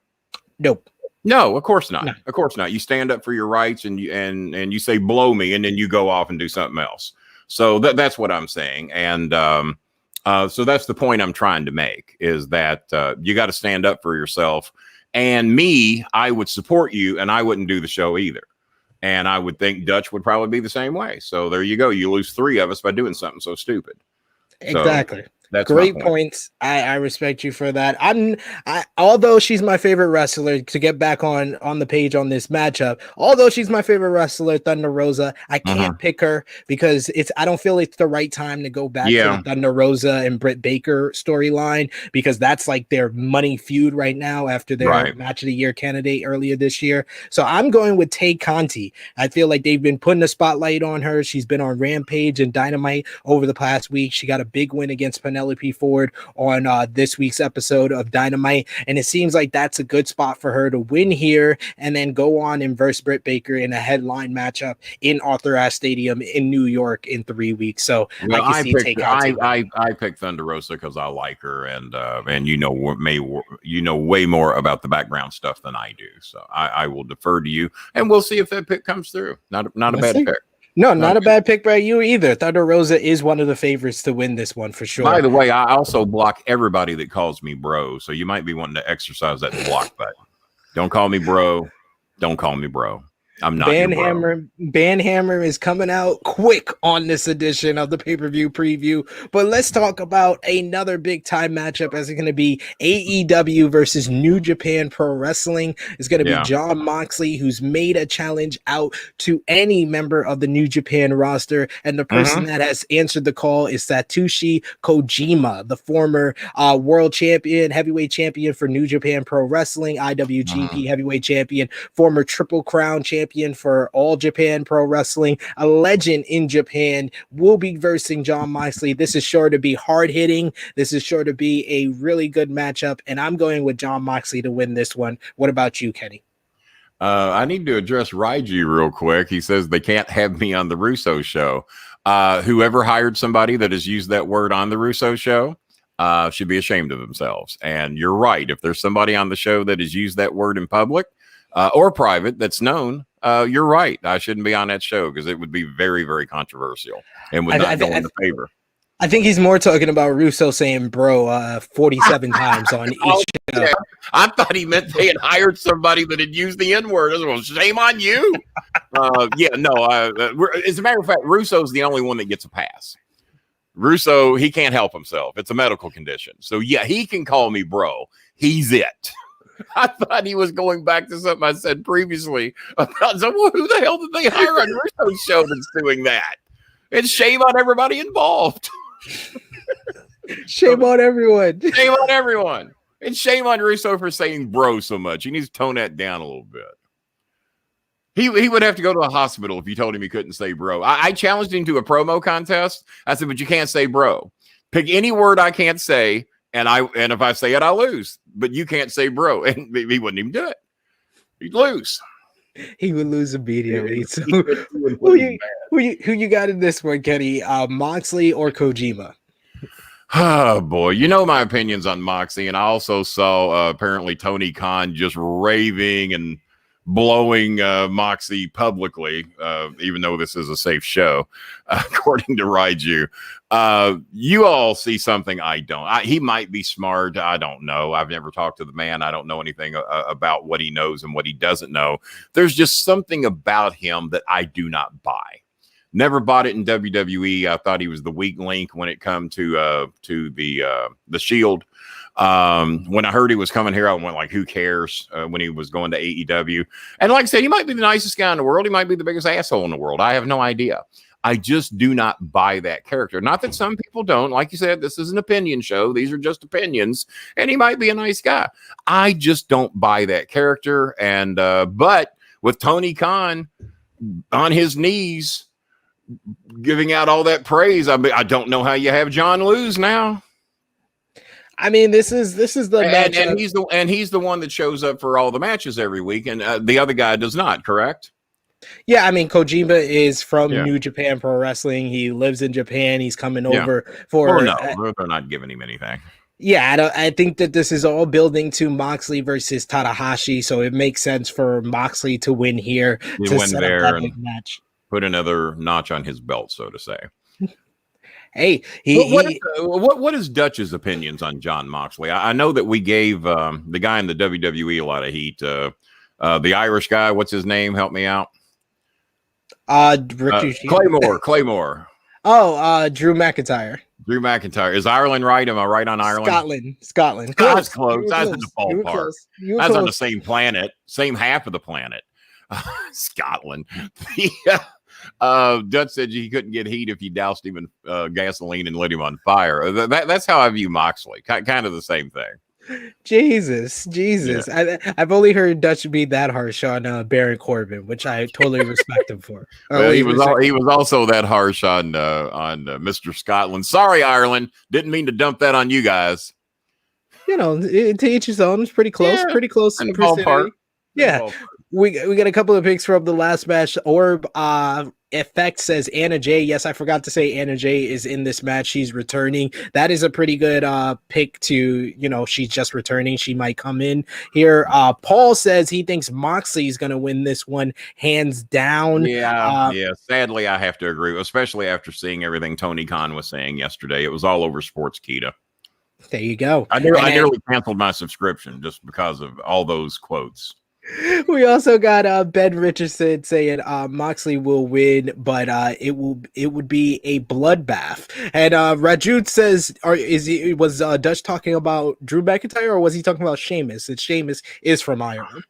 S1: Nope.
S2: No, of course not.
S1: No.
S2: Of course not. You stand up for your rights and you say blow me, and then you go off and do something else. So that's what I'm saying. And so that's the point I'm trying to make, is that you got to stand up for yourself. And me, I would support you, and I wouldn't do the show either. And I would think Dutch would probably be the same way. So there you go. You lose 3 of us by doing something so stupid.
S1: Exactly.
S2: So that's
S1: great points. I respect you for that. Although she's my favorite wrestler, to get back on the page on this matchup, although she's my favorite wrestler, Thunder Rosa, I can't pick her because I don't feel it's the right time to go back to the Thunder Rosa and Britt Baker storyline, because that's like their money feud right now after their match of the year candidate earlier this year. So I'm going with Tay Conti. I feel like they've been putting a spotlight on her. She's been on Rampage and Dynamite over the past week. She got a big win against Penelope Ford on this week's episode of Dynamite, and it seems like that's a good spot for her to win here and then go on and verse Britt Baker in a headline matchup in Arthur Ashe Stadium in New York in 3 weeks. So
S2: well, I picked Thunder Rosa because I like her, and you know way more about the background stuff than I do. So I will defer to you, and we'll see if that pick comes through. Not a bad pick.
S1: No, not a bad pick by you either. Thunder Rosa is one of the favorites to win this one for sure.
S2: By the way, I also block everybody that calls me bro, so you might be wanting to exercise that block button. Don't call me bro. Don't call me bro. I'm not your bro.
S1: Banhammer is coming out quick on this edition of the pay-per-view preview. But let's talk about another big time matchup, as it's going to be AEW versus New Japan Pro Wrestling. It's going to be Jon Moxley, who's made a challenge out to any member of the New Japan roster. And the person that has answered the call is Satoshi Kojima, the former world champion, heavyweight champion for New Japan Pro Wrestling, IWGP heavyweight champion, former Triple Crown champion for All Japan Pro Wrestling, a legend in Japan, will be versing Jon Moxley. This is sure to be hard hitting. This is sure to be a really good matchup, and I'm going with Jon Moxley to win this one. What about you, Kenny?
S2: I need to address Raiji real quick. He says they can't have me on the Russo show. Whoever hired somebody that has used that word on the Russo show should be ashamed of themselves. And you're right. If there's somebody on the show that has used that word in public or private that's known, you're right. I shouldn't be on that show because it would be very, very controversial and would not go in the favor.
S1: I think he's more talking about Russo saying bro 47 times on each show.
S2: Yeah. I thought he meant they had hired somebody that had used the N-word. Well, shame on you. As a matter of fact, Russo's the only one that gets a pass. Russo, he can't help himself. It's a medical condition. So, yeah, he can call me bro. He's it. I thought he was going back to something I said previously about who the hell did they hire on Russo's show that's doing that? It's shame on everybody involved.
S1: Shame on everyone.
S2: Shame on everyone. And shame on Russo for saying bro so much. He needs to tone that down a little bit. He would have to go to a hospital if you told him he couldn't say bro. I challenged him to a promo contest. I said, but you can't say bro. Pick any word I can't say, and if I say it, I lose. But you can't say bro. And he wouldn't even do it. He'd lose.
S1: He would lose immediately. So
S2: Who
S1: who you got in this one, Kenny? Moxley or Kojima?
S2: Oh boy, you know my opinions on Moxie, and I also saw apparently Tony Khan just raving and blowing Moxie publicly, even though this is a safe show, according to Raiju. You all see something I don't. He might be smart. I don't know. I've never talked to the man. I don't know anything about what he knows and what he doesn't know. There's just something about him that I do not buy. Never bought it in WWE. I thought he was the weak link when it come to the Shield. When I heard he was coming here, I went like, who cares? When he was going to AEW. And like I said, he might be the nicest guy in the world. He might be the biggest asshole in the world. I have no idea. I just do not buy that character. Not that some people don't. Like you said, this is an opinion show. These are just opinions. And he might be a nice guy. I just don't buy that character. And but with Tony Khan on his knees, giving out all that praise, I don't know how you have John lose now.
S1: I mean, this is the match,
S2: and he's the one that shows up for all the matches every week, and the other guy does not. Correct?
S1: Yeah, I mean, Kojima is from New Japan Pro Wrestling. He lives in Japan. He's coming over for.
S2: Oh no, they're not giving him anything.
S1: Yeah, I think that this is all building to Moxley versus Tanahashi, so it makes sense for Moxley to win here to
S2: win
S1: set
S2: there
S1: up that big match.
S2: Put another notch on his belt, so to say.
S1: Hey,
S2: what is Dutch's opinions on John Moxley? I know that we gave the guy in the WWE a lot of heat. The Irish guy, what's his name? Help me out. Claymore.
S1: Oh, Drew McIntyre.
S2: Drew McIntyre. Is Ireland right? Am I right on Ireland?
S1: Scotland.
S2: That's close. That's in the ballpark. That's on the same planet, same half of the planet. Scotland. Dutch said he couldn't get heat if you doused him in gasoline and lit him on fire. That's how I view Moxley. Kind of the same thing.
S1: Jesus. Yeah. I've only heard Dutch be that harsh on Baron Corbin, which I totally respect him for.
S2: Well, he was also that harsh on Mr. Scotland. Sorry, Ireland. Didn't mean to dump that on you guys.
S1: You know, to each his own. It's pretty close. Yeah. Pretty close.
S2: In the ballpark.
S1: Yeah. We got a couple of picks from the last match. Orb Effect says Anna Jay. Yes, I forgot to say Anna Jay is in this match. She's returning. That is a pretty good pick to, she's just returning. She might come in here. Paul says he thinks Moxley is going to win this one hands down.
S2: Yeah. Sadly, I have to agree, especially after seeing everything Tony Khan was saying yesterday. It was all over Sportskeeda.
S1: There you go.
S2: I nearly canceled my subscription just because of all those quotes.
S1: We also got Ben Richardson saying Moxley will win, but it would be a bloodbath. And Rajut says, was Dutch talking about Drew McIntyre, or was he talking about Sheamus? And Sheamus is from Ireland.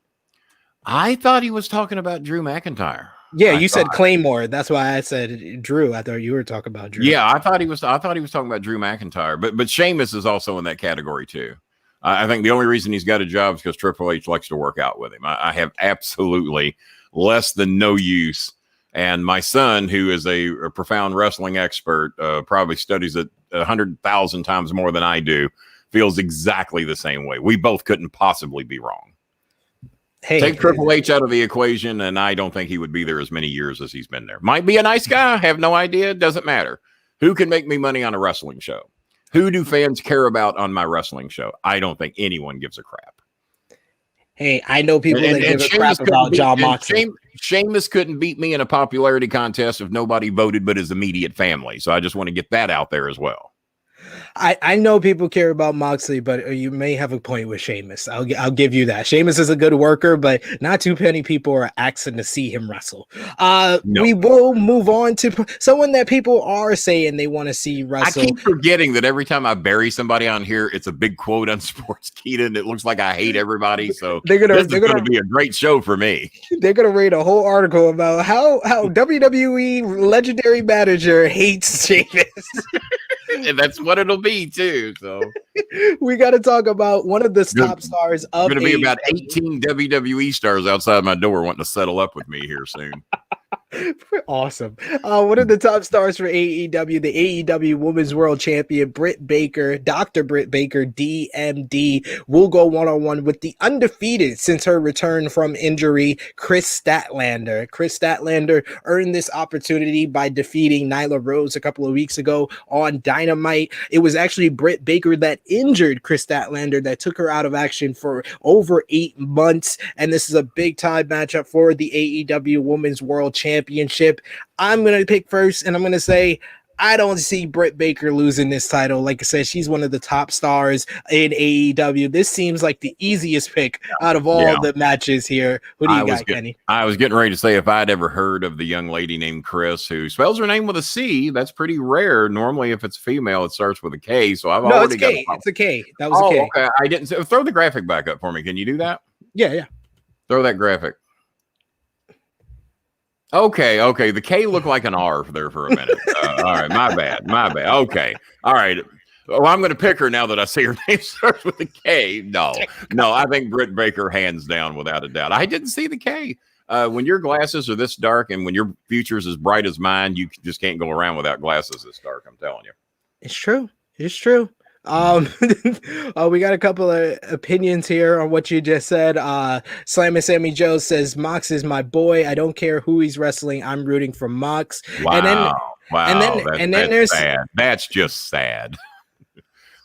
S2: I thought he was talking about Drew McIntyre.
S1: Yeah, you said Claymore. That's why I said Drew. I thought you were talking about Drew.
S2: Yeah, I thought he was talking about Drew McIntyre, but Sheamus is also in that category too. I think the only reason he's got a job is because Triple H likes to work out with him. I have absolutely less than no use. And my son, who is a profound wrestling expert, probably studies it 100,000 times more than I do, feels exactly the same way. We both couldn't possibly be wrong. Hey, take Triple H out of the equation, and I don't think he would be there as many years as he's been there. Might be a nice guy. Have no idea. Doesn't matter. Who can make me money on a wrestling show? Who do fans care about on my wrestling show? I don't think anyone gives a crap.
S1: Hey, I know people that give a crap about John Moxley.
S2: Sheamus couldn't beat me in a popularity contest if nobody voted but his immediate family. So I just want to get that out there as well.
S1: I know people care about Moxley, but you may have a point with Sheamus. I'll give you that. Sheamus is a good worker, but not too many people are asking to see him wrestle. No. We will move on to someone that people are saying they want to see wrestle.
S2: I keep forgetting that every time I bury somebody on here, it's a big quote on Sportskeeda, and it looks like I hate everybody. So this is going to be a great show for me.
S1: They're going to read a whole article about how WWE legendary manager hates Sheamus.
S2: And that's what it'll be too. So
S1: we got to talk about one of the top stars of.
S2: Going to be about 18 WWE stars outside my door wanting to settle up with me here soon.
S1: Awesome. One of the top stars for AEW, the AEW Women's World Champion, Britt Baker, Dr. Britt Baker, DMD, will go one-on-one with the undefeated since her return from injury, Kris Statlander. Kris Statlander earned this opportunity by defeating Nyla Rose a couple of weeks ago on Dynamite. It was actually Britt Baker that injured Kris Statlander, that took her out of action for over 8 months, and this is a big-time matchup for the AEW Women's World Championship. I'm going to pick first, and I'm going to say I don't see Britt Baker losing this title. Like I said, she's one of the top stars in AEW. This seems like the easiest pick out of all the matches here. Who do you got, Kenny?
S2: I was getting ready to say, if I'd ever heard of the young lady named Kris, who spells her name with a C, that's pretty rare. Normally, if it's female, it starts with a K. So I've already got
S1: it's a K. That was a K.
S2: Okay. I didn't throw the graphic back up for me. Can you do that?
S1: Yeah.
S2: Throw that graphic. Okay. The K looked like an R there for a minute. All right, my bad. Okay, all right. Well, I'm going to pick her now that I see her name starts with a K. No, I think Britt Baker, hands down, without a doubt. I didn't see the K. When your glasses are this dark and when your future's as bright as mine, you just can't go around without glasses this dark. I'm telling you.
S1: It's true. We got a couple of opinions here on what you just said. Slammin' Sammy Joe says Mox is my boy. I don't care who he's wrestling. I'm rooting for Mox.
S2: Wow.
S1: And then there's
S2: sad. That's just sad.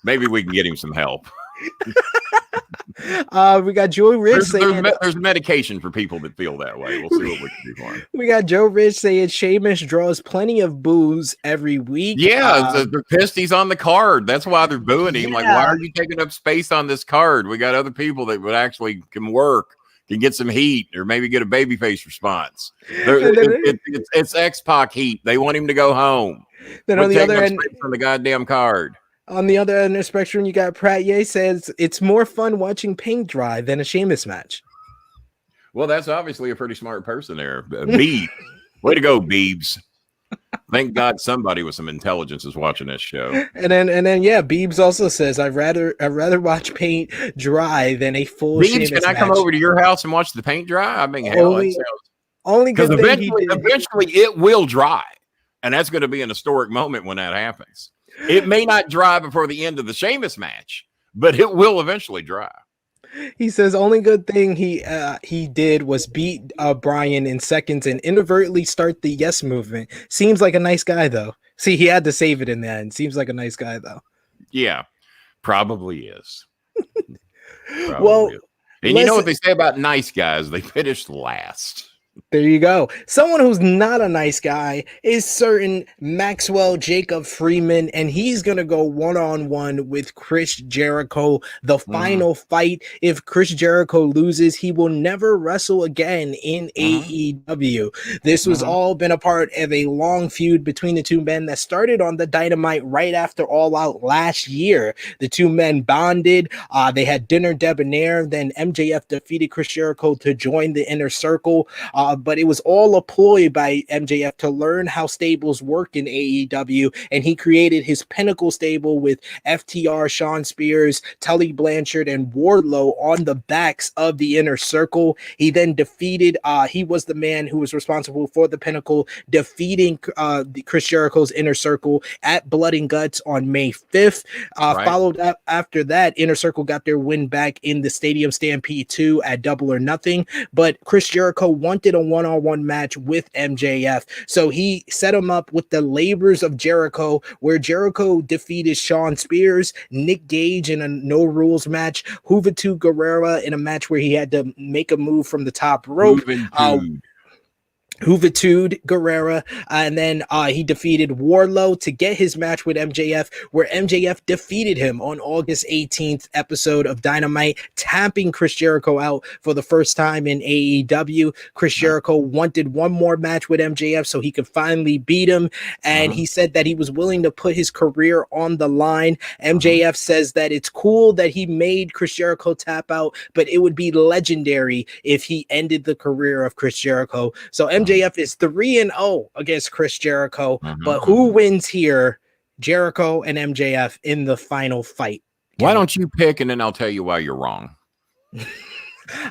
S2: Maybe we can get him some help.
S1: We got Joe Rich saying
S2: there's medication for people that feel that way. We'll see what we can do for him.
S1: We got Joe Rich saying Sheamus draws plenty of boos every week.
S2: Yeah, they're pissed he's on the card. That's why they're booing him. Like, why are you taking up space on this card? We got other people that would actually can work, can get some heat, or maybe get a babyface response. It's X-Pac heat. They want him to go home.
S1: Then on the other end,
S2: from the goddamn card.
S1: On the other end of the spectrum, you got Pratt Ye says it's more fun watching paint dry than a Sheamus match.
S2: Well, that's obviously a pretty smart person there. Beeb. Way to go, Beebs. Thank God somebody with some intelligence is watching this show.
S1: And then Beebs also says I'd rather watch paint dry than a full
S2: Beebs,
S1: Sheamus
S2: can I
S1: match.
S2: come over to your house and watch the paint dry? I mean, hell,
S1: only
S2: because eventually it will dry. And that's going to be an historic moment when that happens. It may not dry before the end of the Sheamus match, but it will eventually dry.
S1: He says only good thing he did was beat Brian in seconds and inadvertently start the yes movement. Seems like a nice guy though. See, he had to save it in the end. Seems like a nice guy though.
S2: Yeah, probably is.
S1: Well,
S2: and you know what they say about nice guys? They finish last.
S1: There you go. Someone who's not a nice guy is certain Maxwell Jacob Freeman, and he's going to go one-on-one with Chris Jericho. The final fight. If Chris Jericho loses, he will never wrestle again in AEW. This was all been a part of a long feud between the two men that started on the Dynamite right after All Out last year. The two men bonded. They had dinner debonair. Then MJF defeated Chris Jericho to join the Inner Circle. But it was all a ploy by MJF to learn how stables work in AEW, and he created his Pinnacle stable with FTR, Shawn Spears, Tully Blanchard, and Wardlow on the backs of the Inner Circle. He then defeated, he was the man who was responsible for the Pinnacle, defeating Chris Jericho's Inner Circle at Blood and Guts on May 5th. Followed up after that, Inner Circle got their win back in the Stadium Stampede 2 at Double or Nothing, but Chris Jericho wanted a one-on-one match with MJF, so he set him up with the Labors of Jericho, where Jericho defeated Shawn Spears, Nick Gage in a no rules match, Juventud Guerrera in a match where he had to make a move from the top rope. Juventud Guerrera, and then he defeated Wardlow to get his match with MJF, where MJF defeated him on August 18th episode of Dynamite, tapping Chris Jericho out for the first time in AEW. Chris Jericho wanted one more match with MJF so he could finally beat him, and he said that he was willing to put his career on the line. MJF says that it's cool that he made Chris Jericho tap out, but it would be legendary if he ended the career of Chris Jericho. So MJF is 3-0 against Chris Jericho, but who wins here? Jericho and MJF in the final fight.
S2: Why don't you pick, and then I'll tell you why you're wrong.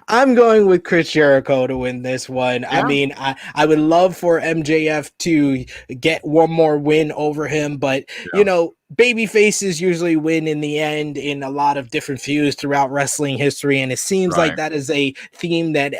S1: I'm going with Chris Jericho to win this one.
S2: Yeah.
S1: I mean, I would love for MJF to get one more win over him, but you know, baby faces usually win in the end in a lot of different feuds throughout wrestling history, and it seems like that is a theme that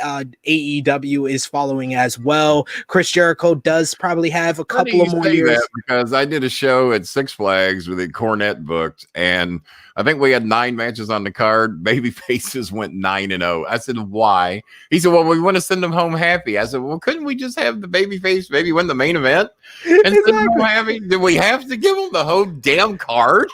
S1: AEW is following as well. Chris Jericho does probably have a couple of more years.
S2: That because I did a show at Six Flags with a Cornette booked, and I think we had 9 matches on the card. Baby faces went 9-0. I said, why? He said, well, we want to send them home happy. I said, well, couldn't we just have the baby face maybe win the main event and send them home happy? Did we have to give them the whole damn card?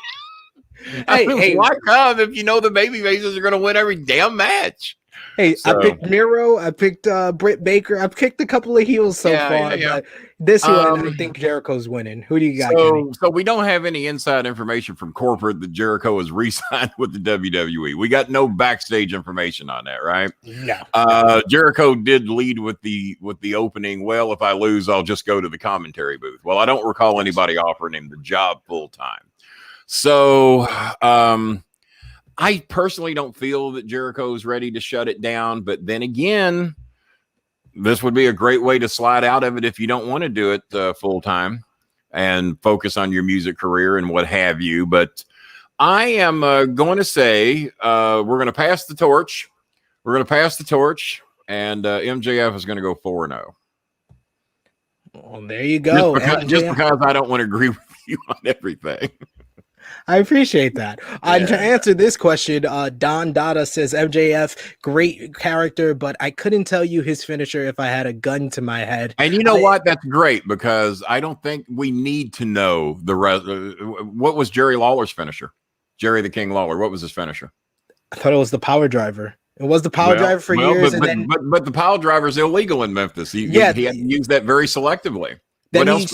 S2: Hey, why come if you know the baby faces are going to win every damn match?
S1: Hey, so, I picked Miro. I picked Britt Baker. I picked a couple of heels so far, but this one I think Jericho's winning. Who do you got?
S2: So we don't have any inside information from corporate that Jericho has re-signed with the WWE. We got no backstage information on that, right?
S1: No.
S2: Jericho did lead with the opening. Well, if I lose, I'll just go to the commentary booth. Well, I don't recall anybody offering him the job full time. So I personally don't feel that Jericho is ready to shut it down. But then again, this would be a great way to slide out of it if you don't want to do it full time and focus on your music career and what have you. But I am going to say we're going to pass the torch. We're going to pass the torch, and MJF is going to go 4-0.
S1: Well, there you go.
S2: Just because I don't want to agree with you on everything.
S1: I appreciate that. And to answer this question, Don Dada says MJF, great character, but I couldn't tell you his finisher if I had a gun to my head.
S2: And you know what? That's great because I don't think we need to know the rest. What was Jerry Lawler's finisher? Jerry the King Lawler. What was his finisher?
S1: I thought it was the power driver. It was the power driver for years.
S2: But the power driver is illegal in Memphis. He had to use that very selectively.
S1: Then he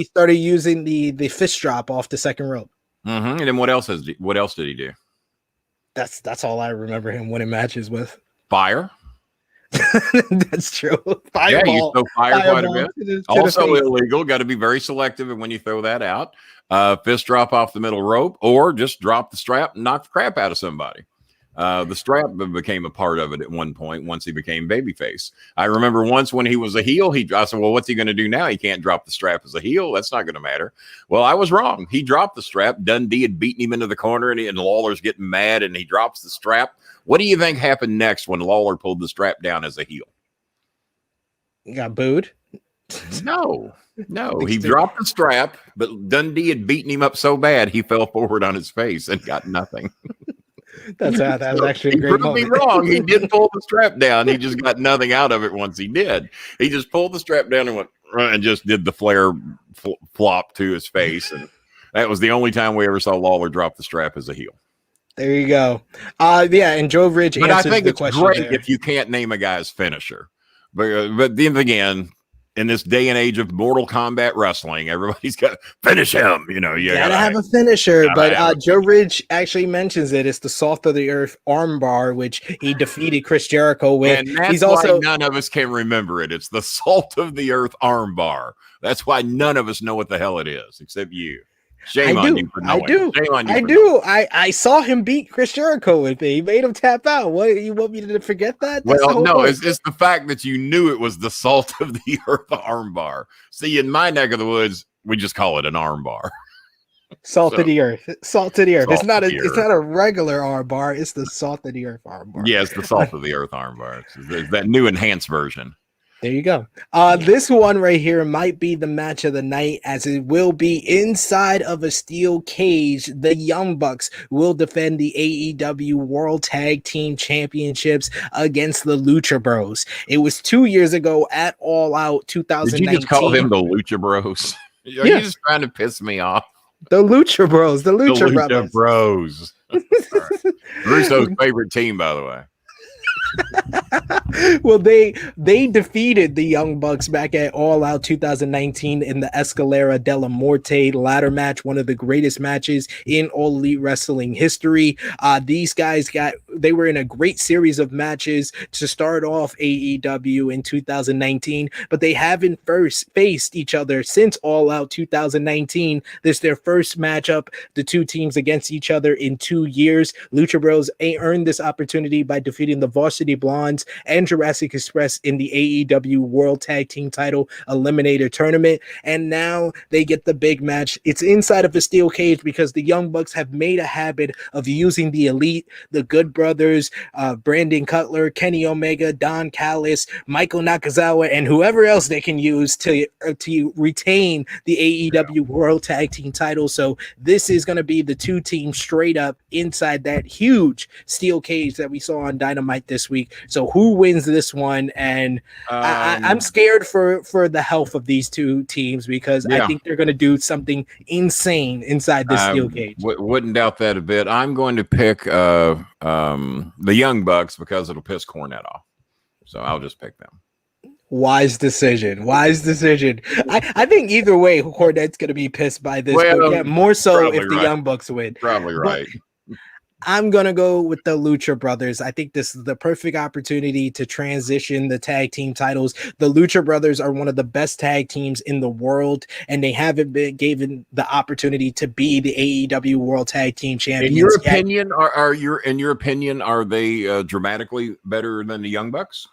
S1: started using the fist drop off the second rope.
S2: And then what else did he do?
S1: That's all I remember him winning matches with.
S2: Fire.
S1: That's true. Fireball.
S2: Yeah, you throw fire quite a bit. Also illegal. Got to be very selective when you throw that out. Fist drop off the middle rope, or just drop the strap and knock the crap out of somebody. The strap became a part of it at one point once he became babyface. I remember once when he was a heel, I said, well, what's he going to do now? He can't drop the strap as a heel. That's not going to matter. Well, I was wrong. He dropped the strap. Dundee had beaten him into the corner, and Lawler's getting mad, and he drops the strap. What do you think happened next when Lawler pulled the strap down as a heel?
S1: He got booed?
S2: No. He dropped the strap, but Dundee had beaten him up so bad he fell forward on his face and got nothing.
S1: That's actually a great moment.
S2: He proved me wrong. He did pull the strap down. He just got nothing out of it once he did. He just pulled the strap down and went and just did the flare flop to his face. And that was the only time we ever saw Lawler drop the strap as a heel.
S1: There you go. And Joe Ridge answers
S2: I think
S1: the
S2: it's
S1: question
S2: great
S1: there.
S2: if you can't name a guy's finisher. But then again, in this day and age of Mortal Kombat wrestling, everybody's got to finish him. You gotta
S1: have a finisher. But Joe Ridge actually mentions it. It's the Salt of the Earth armbar, which he defeated Chris Jericho with.
S2: And that's why none of us can remember it. It's the Salt of the Earth armbar. That's why none of us know what the hell it is, except you. Shame on you for knowing.
S1: I do. I saw him beat Chris Jericho with it. He made him tap out. What, you want me to forget that?
S2: Well, no, it's the fact that you knew it was the Salt of the Earth armbar. See, in my neck of the woods, we just call it an armbar.
S1: Salt of the Earth. Salt of the Earth. It's not a regular armbar. It's the Salt of the Earth armbar.
S2: Yeah, it's the Salt of the Earth armbar. It's that new enhanced version.
S1: There you go. This one right here might be the match of the night, as it will be inside of a steel cage. The Young Bucks will defend the AEW World Tag Team Championships against the Lucha Bros. It was 2 years ago at All Out 2019.
S2: Did you just call them the Lucha Bros? Are you just trying to piss me off?
S1: The Lucha Bros. The Lucha
S2: Bros. Russo's favorite team, by the way.
S1: Well, they defeated the Young Bucks back at All Out 2019 in the Escalera de la Muerte ladder match, one of the greatest matches in All Elite Wrestling history. These guys they were in a great series of matches to start off AEW in 2019, but they haven't faced each other since All Out 2019. This is their first matchup, the two teams against each other in 2 years. Lucha Bros earned this opportunity by defeating the Varsity Blondes and Jurassic Express in the AEW World Tag Team Title Eliminator Tournament. And now they get the big match. It's inside of a steel cage because the Young Bucks have made a habit of using the Elite, the Good Brothers, Brandon Cutler, Kenny Omega, Don Callis, Michael Nakazawa, and whoever else they can use to retain the AEW World Tag Team title. So this is going to be the two teams straight up inside that huge steel cage that we saw on Dynamite this week. So who wins this one? And I'm scared for the health of these two teams because I think they're going to do something insane inside this steel cage.
S2: Wouldn't doubt that a bit. I'm going to pick the Young Bucks because it'll piss Cornette off. So I'll just pick them.
S1: Wise decision. I think either way, Cornette's going to be pissed by this. Well, but yeah, more so if the Young Bucks win.
S2: Probably right. But
S1: I'm going to go with the Lucha Brothers. I think this is the perfect opportunity to transition the tag team titles. The Lucha Brothers are one of the best tag teams in the world, and they haven't been given the opportunity to be the AEW World Tag Team Champions.
S2: In your opinion, are they dramatically better than the Young Bucks?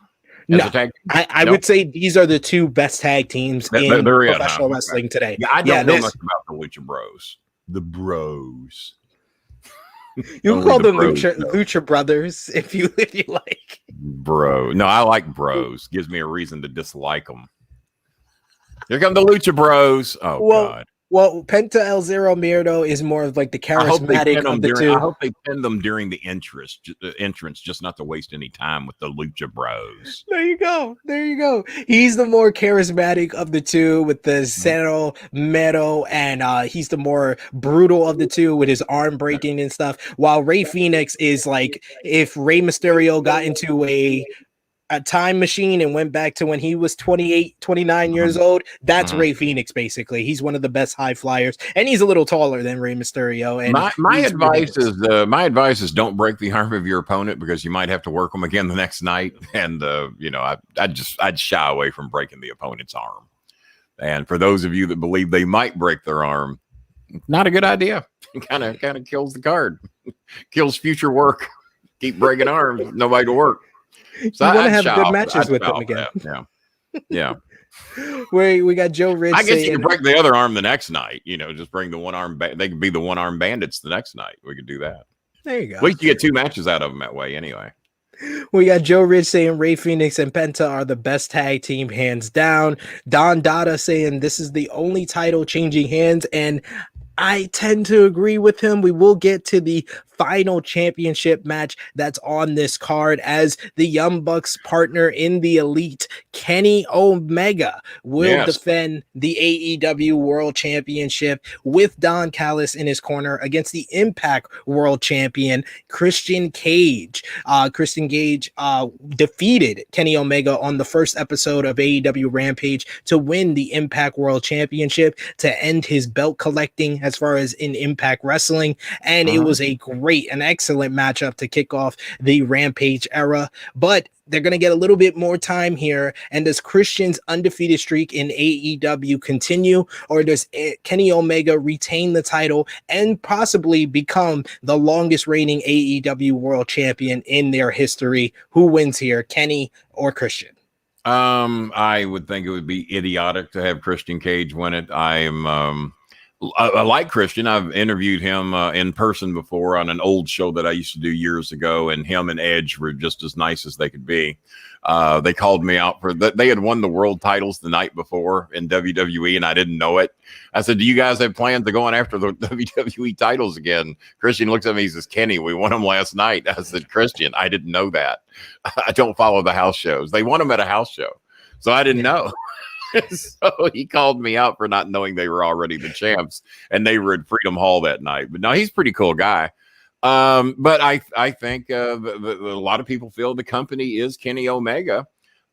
S1: No, I would say these are the two best tag teams in professional wrestling today.
S2: Yeah, I don't know much about the Lucha Bros. The Bros.
S1: You can call them Lucha Brothers if you like.
S2: Bro. No, I like Bros. Gives me a reason to dislike them. Here come the Lucha Bros. Oh, God.
S1: Well, Penta El Zero Miedo is more of like the charismatic of the two.
S2: I hope they pin them during the entrance, just not to waste any time with the Lucha Bros.
S1: There you go. He's the more charismatic of the two with the Zero Miedo, and he's the more brutal of the two with his arm breaking and stuff. While Rey Fenix is like if Rey Mysterio got into a time machine and went back to when he was 28, 29 years old, that's Rey Fenix, basically. He's one of the best high flyers, and he's a little taller than Rey Mysterio. And
S2: my advice is don't break the arm of your opponent because you might have to work them again the next night. And I'd shy away from breaking the opponent's arm. And for those of you that believe they might break their arm, not a good idea. Kind of kills the card, kills future work. Keep breaking arms, nobody to work. So
S1: you want to have good matches with them again.
S2: Yeah.
S1: We got Joe Rich.
S2: I guess you can break the other arm the next night. Just bring the one arm. They could be the one arm bandits the next night. We could do that.
S1: There you go.
S2: We could get two matches out of them that way anyway.
S1: We got Joe Rich saying Rey Fenix and Penta are the best tag team, hands down. Don Dada saying this is the only title changing hands, and I tend to agree with him. We will get to the final championship match that's on this card as the Young Bucks partner in the Elite, Kenny Omega, will defend the AEW World Championship with Don Callis in his corner against the Impact World Champion, Christian Cage. Christian Cage defeated Kenny Omega on the first episode of AEW Rampage to win the Impact World Championship to end his belt collecting as far as in Impact Wrestling. And it was a an excellent matchup to kick off the Rampage era, but they're going to get a little bit more time here. And does Christian's undefeated streak in AEW continue, or does Kenny Omega retain the title and possibly become the longest reigning AEW World Champion in their history? Who wins here, Kenny or Christian?
S2: I would think it would be idiotic to have Christian Cage win it. I like Christian. I've interviewed him in person before on an old show that I used to do years ago, and him and Edge were just as nice as they could be. They called me out for that. They had won the world titles the night before in WWE, and I didn't know it. I said, "Do you guys have plans to go on after the WWE titles again?" Christian looks at me. He says, "Kenny, we won them last night." I said, "Christian, I didn't know that. I don't follow the house shows. They won them at a house show, so I didn't know." So he called me out for not knowing they were already the champs, and they were at Freedom Hall that night. But no, he's a pretty cool guy. But I think a lot of people feel the company is Kenny Omega.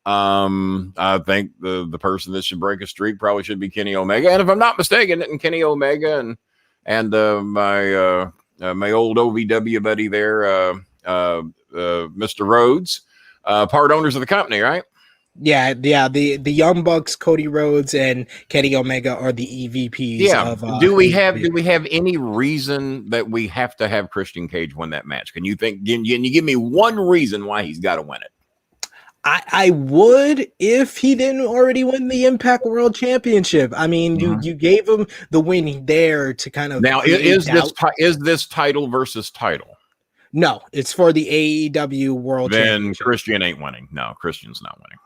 S2: I think the person that should break a streak probably should be Kenny Omega. And if I'm not mistaken, and Kenny Omega and my old OVW buddy there, Mr. Rhodes, part owners of the company, right?
S1: Yeah, the Young Bucks, Cody Rhodes, and Kenny Omega are the EVPs
S2: Yeah.
S1: of
S2: Do we
S1: AEW.
S2: have any reason that we have to have Christian Cage win that match? Can you give me one reason why he's got to win it?
S1: I would if he didn't already win the Impact World Championship. I mean, you gave him the win there to kind of
S2: Now is this title versus title?
S1: No, it's for the AEW World
S2: Then
S1: Championship.
S2: Christian ain't winning. No, Christian's not winning.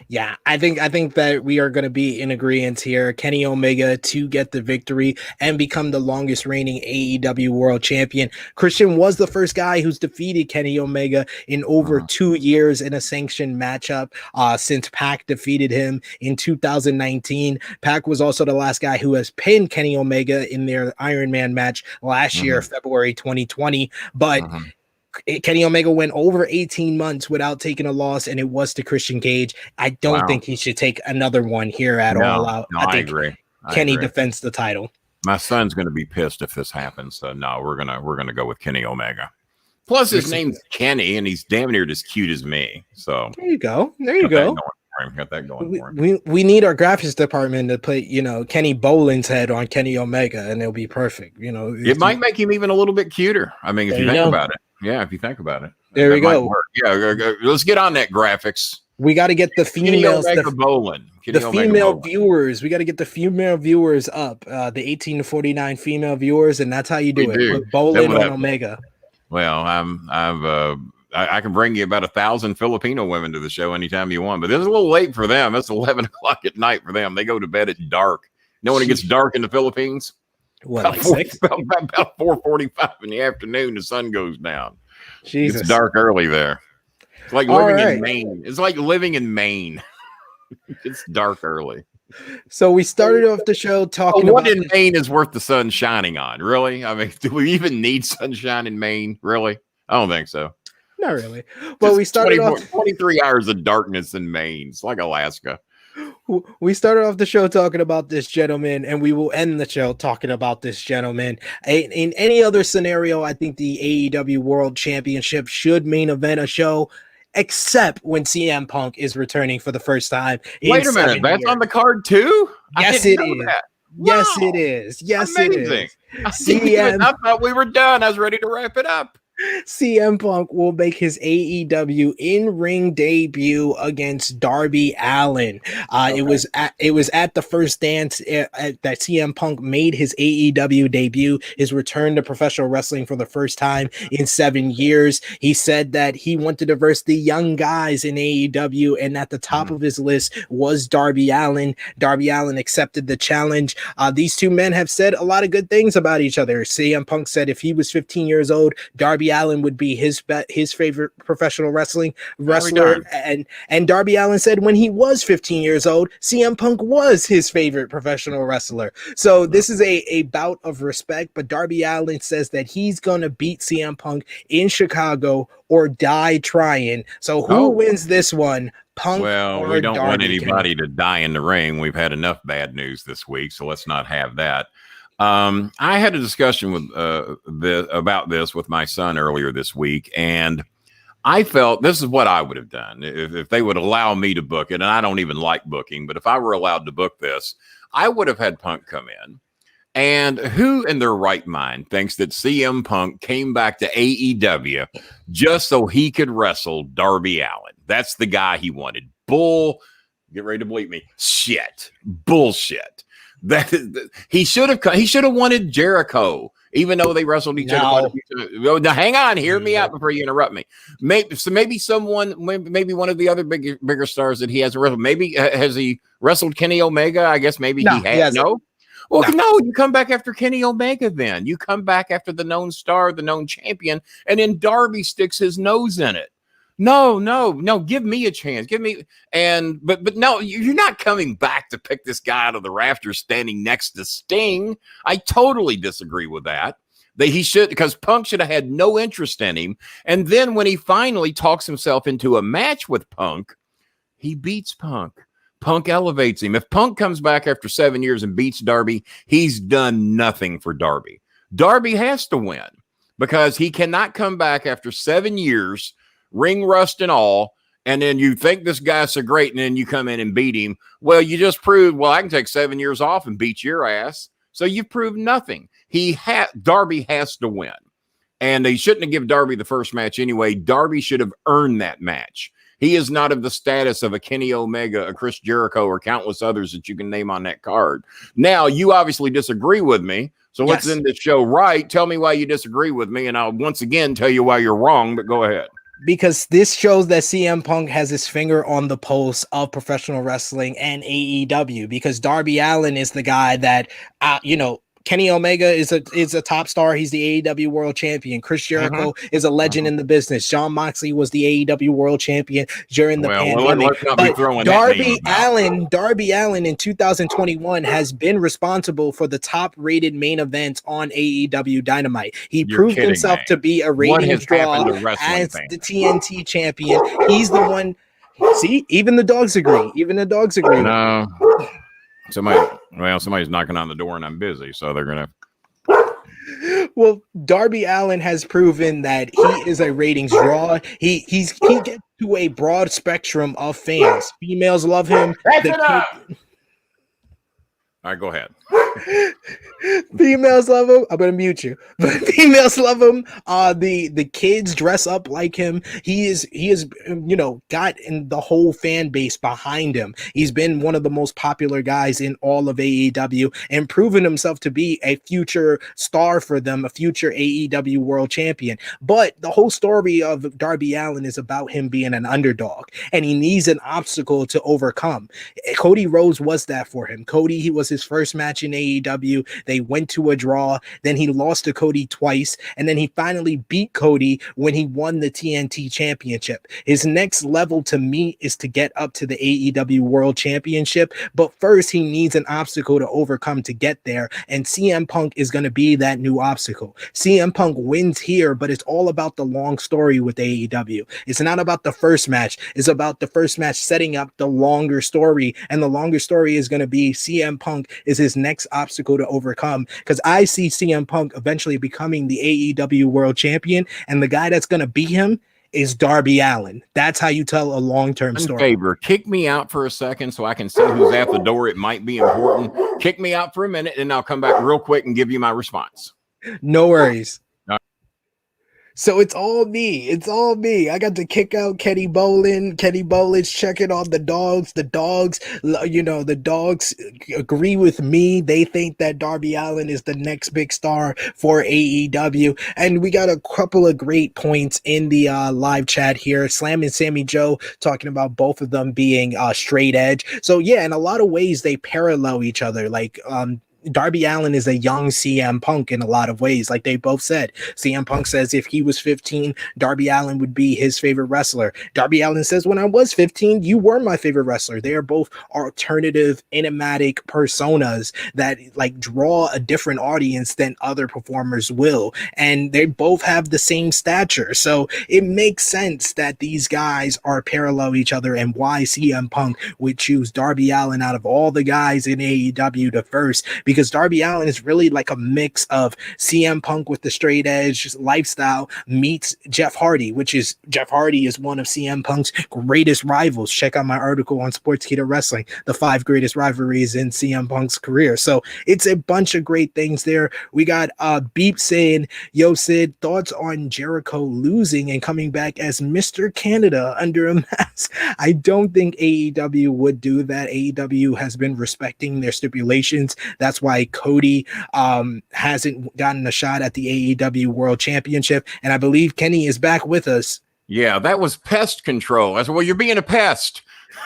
S1: Yeah, I think that we are going to be in agreement here. Kenny Omega to get the victory and become the longest reigning AEW World Champion. Christian was the first guy who's defeated Kenny Omega in over 2 years in a sanctioned matchup since Pac defeated him in 2019. Pac was also the last guy who has pinned Kenny Omega in their Iron Man match last year, February 2020. But Kenny Omega went over 18 months without taking a loss, and it was to Christian Cage. I don't think he should take another one here at All Out.
S2: No, I agree.
S1: Kenny defends the title.
S2: My son's going to be pissed if this happens. So no, we're gonna go with Kenny Omega. Plus, his name's Kenny, and he's damn near as cute as me. So
S1: there you go. There you go.
S2: Got that going for him.
S1: We need our graphics department to play, Kenny Bolin's head on Kenny Omega, and it'll be perfect.
S2: It might make him even a little bit cuter. I mean, if you think about it. Yeah, if you think about it.
S1: There we go.
S2: Yeah, let's get on that graphics.
S1: We got to get the females,
S2: the
S1: female viewers. We got to get the female viewers up, the 18 to 49 female viewers, and that's how you do it. Put Bolin on Omega.
S2: Well, I can bring you about 1,000 Filipino women to the show anytime you want, but it's a little late for them. It's 11 o'clock at night for them. They go to bed at dark. You know when it gets dark in the Philippines?
S1: What,
S2: about
S1: like 6?
S2: About 4:45 in the afternoon, the sun goes down.
S1: Jesus.
S2: It's dark early there. It's like living in Maine. It's like living in Maine. It's dark early.
S1: So we started off the show talking
S2: what in Maine is worth the sun shining on? Really? I mean, do we even need sunshine in Maine? Really? I don't think so.
S1: Not really. But we started off
S2: 23 hours of darkness in Maine. It's like Alaska.
S1: We started off the show talking about this gentleman, and we will end the show talking about this gentleman. In any other scenario, I think the AEW World Championship should main event a show, except when CM Punk is returning for the first time.
S2: Wait a minute, that's on the card too?
S1: Yes, it is. Yes, it is. Yes, it is.
S2: I thought we were done. I was ready to wrap it up.
S1: CM Punk will make his AEW in-ring debut against Darby Allen. It was at the first dance that CM Punk made his AEW debut, his return to professional wrestling for the first time in 7 years. He said that he wanted to verse the young guys in AEW, and at the top of his list was Darby Allen. Darby Allen accepted the challenge. These two men have said a lot of good things about each other. CM Punk said if he was 15 years old, Darby Allen would be his favorite professional wrestler, and Darby Allen said when he was 15 years old, CM Punk was his favorite professional wrestler. So this is a bout of respect, but Darby Allen says that he's gonna beat CM Punk in Chicago or die trying. So who wins this one? Punk.
S2: Well,
S1: or
S2: we don't
S1: Darby
S2: want anybody to die in the ring. We've had enough bad news this week, so let's not have that. I had a discussion about this with my son earlier this week, and I felt this is what I would have done if they would allow me to book it. And I don't even like booking, but if I were allowed to book this, I would have had Punk come in. And who in their right mind thinks that CM Punk came back to AEW just so he could wrestle Darby Allen? That's the guy he wanted. Get ready to bleep me. Bullshit. He should have wanted Jericho, even though they wrestled each other. Now, hang on, hear me out before you interrupt me. Maybe one of the other bigger stars that he has wrestled. Maybe has he wrestled Kenny Omega? I guess maybe he has. No. Well, no, you come back after Kenny Omega then. You come back after the known star, the known champion, and then Darby sticks his nose in it. No, give me a chance. But no, you're not coming back to pick this guy out of the rafters standing next to Sting. I totally disagree with that. He should, because Punk should have had no interest in him. And then when he finally talks himself into a match with Punk, he beats Punk. Punk elevates him. If Punk comes back after 7 years and beats Darby, he's done nothing for Darby. Darby has to win because he cannot come back after 7 years, ring rust and all, and then you think this guy's so great, and then you come in and beat him. Well, you just proved, well, I can take 7 years off and beat your ass. So you've proved nothing. Darby has to win. And they shouldn't have given Darby the first match anyway. Darby should have earned that match. He is not of the status of a Kenny Omega, a Chris Jericho, or countless others that you can name on that card. Now, you obviously disagree with me. So let's end this show right. Tell me why you disagree with me, and I'll once again tell you why you're wrong, but go ahead.
S1: Because this shows that CM Punk has his finger on the pulse of professional wrestling and AEW, because Darby Allen is the guy that, Kenny Omega is a top star. He's the AEW World Champion. Chris Jericho is a legend in the business. John Moxley was the AEW World Champion during the pandemic. But Darby Allen in 2021 has been responsible for the top-rated main events on AEW Dynamite. He proved himself to be a ratings draw as the TNT champion. He's the one. See, even the dogs agree.
S2: No. Somebody's knocking on the door and I'm busy, so they're gonna.
S1: Well, Darby Allen has proven that he is a ratings draw. He gets to a broad spectrum of fans. Females love him.
S2: All right, go ahead.
S1: Females love him. I'm gonna mute you. But females love him. The kids dress up like him. He is gotten the whole fan base behind him. He's been one of the most popular guys in all of AEW and proven himself to be a future star for them, a future AEW World Champion. But the whole story of Darby Allen is about him being an underdog, and he needs an obstacle to overcome. Cody Rhodes was that for him. He was his first match in AEW. They went to a draw. Then he lost to Cody twice. And then he finally beat Cody when he won the TNT Championship. His next level to me is to get up to the AEW World Championship. But first, he needs an obstacle to overcome to get there. And CM Punk is going to be that new obstacle. CM Punk wins here, but it's all about the long story with AEW. It's not about the first match. It's about the first match setting up the longer story. And the longer story is going to be CM Punk is his next obstacle to overcome, because I see CM Punk eventually becoming the AEW World Champion, and the guy that's going to beat him is Darby Allen. That's how you tell a long-term story.
S2: Favor, kick me out for a second so I can see who's at the door. It might be important. Kick me out for a minute, and I'll come back real quick and give you my response.
S1: No worries. So it's all me. I got to kick out Kenny Bolin. Kenny Bolin's checking on the dogs. The dogs agree with me. They think that Darby Allen is the next big star for AEW. And we got a couple of great points in the live chat here. Slam and Sammy Joe talking about both of them being straight edge. So yeah, in a lot of ways, they parallel each other. Like, Darby Allen is a young CM Punk in a lot of ways. Like they both said, CM Punk says if he was 15, Darby Allen would be his favorite wrestler. Darby Allen says, when I was 15, you were my favorite wrestler. They are both alternative, enigmatic personas that like draw a different audience than other performers will. And they both have the same stature. So it makes sense that these guys are parallel each other, and why CM Punk would choose Darby Allen out of all the guys in AEW to first, because Darby Allen is really like a mix of CM Punk with the straight edge lifestyle meets Jeff Hardy, Jeff Hardy is one of CM Punk's greatest rivals. Check out my article on Sportskeeda Wrestling, the 5 greatest rivalries in CM Punk's career. So it's a bunch of great things there. We got Beep saying, yo Sid, thoughts on Jericho losing and coming back as Mr. Canada under a mask? I don't think AEW would do that. AEW has been respecting their stipulations. That's why Cody hasn't gotten a shot at the AEW World Championship. And I believe Kenny is back with us.
S2: Yeah, that was pest control. I said, well, you're being a pest.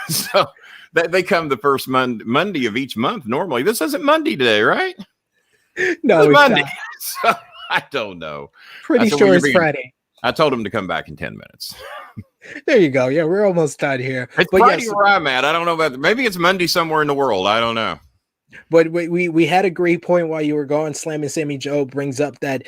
S2: So they come the first Monday of each month normally. This isn't Monday today, right?
S1: No,
S2: it's Monday. So, I don't know.
S1: Pretty sure it's Friday.
S2: I told him to come back in 10 minutes.
S1: There you go. Yeah, we're almost done here.
S2: It's Friday where I'm at. I don't know about maybe it's Monday somewhere in the world. I don't know.
S1: But we had a great point while you were going. Slam and Sammy Joe brings up that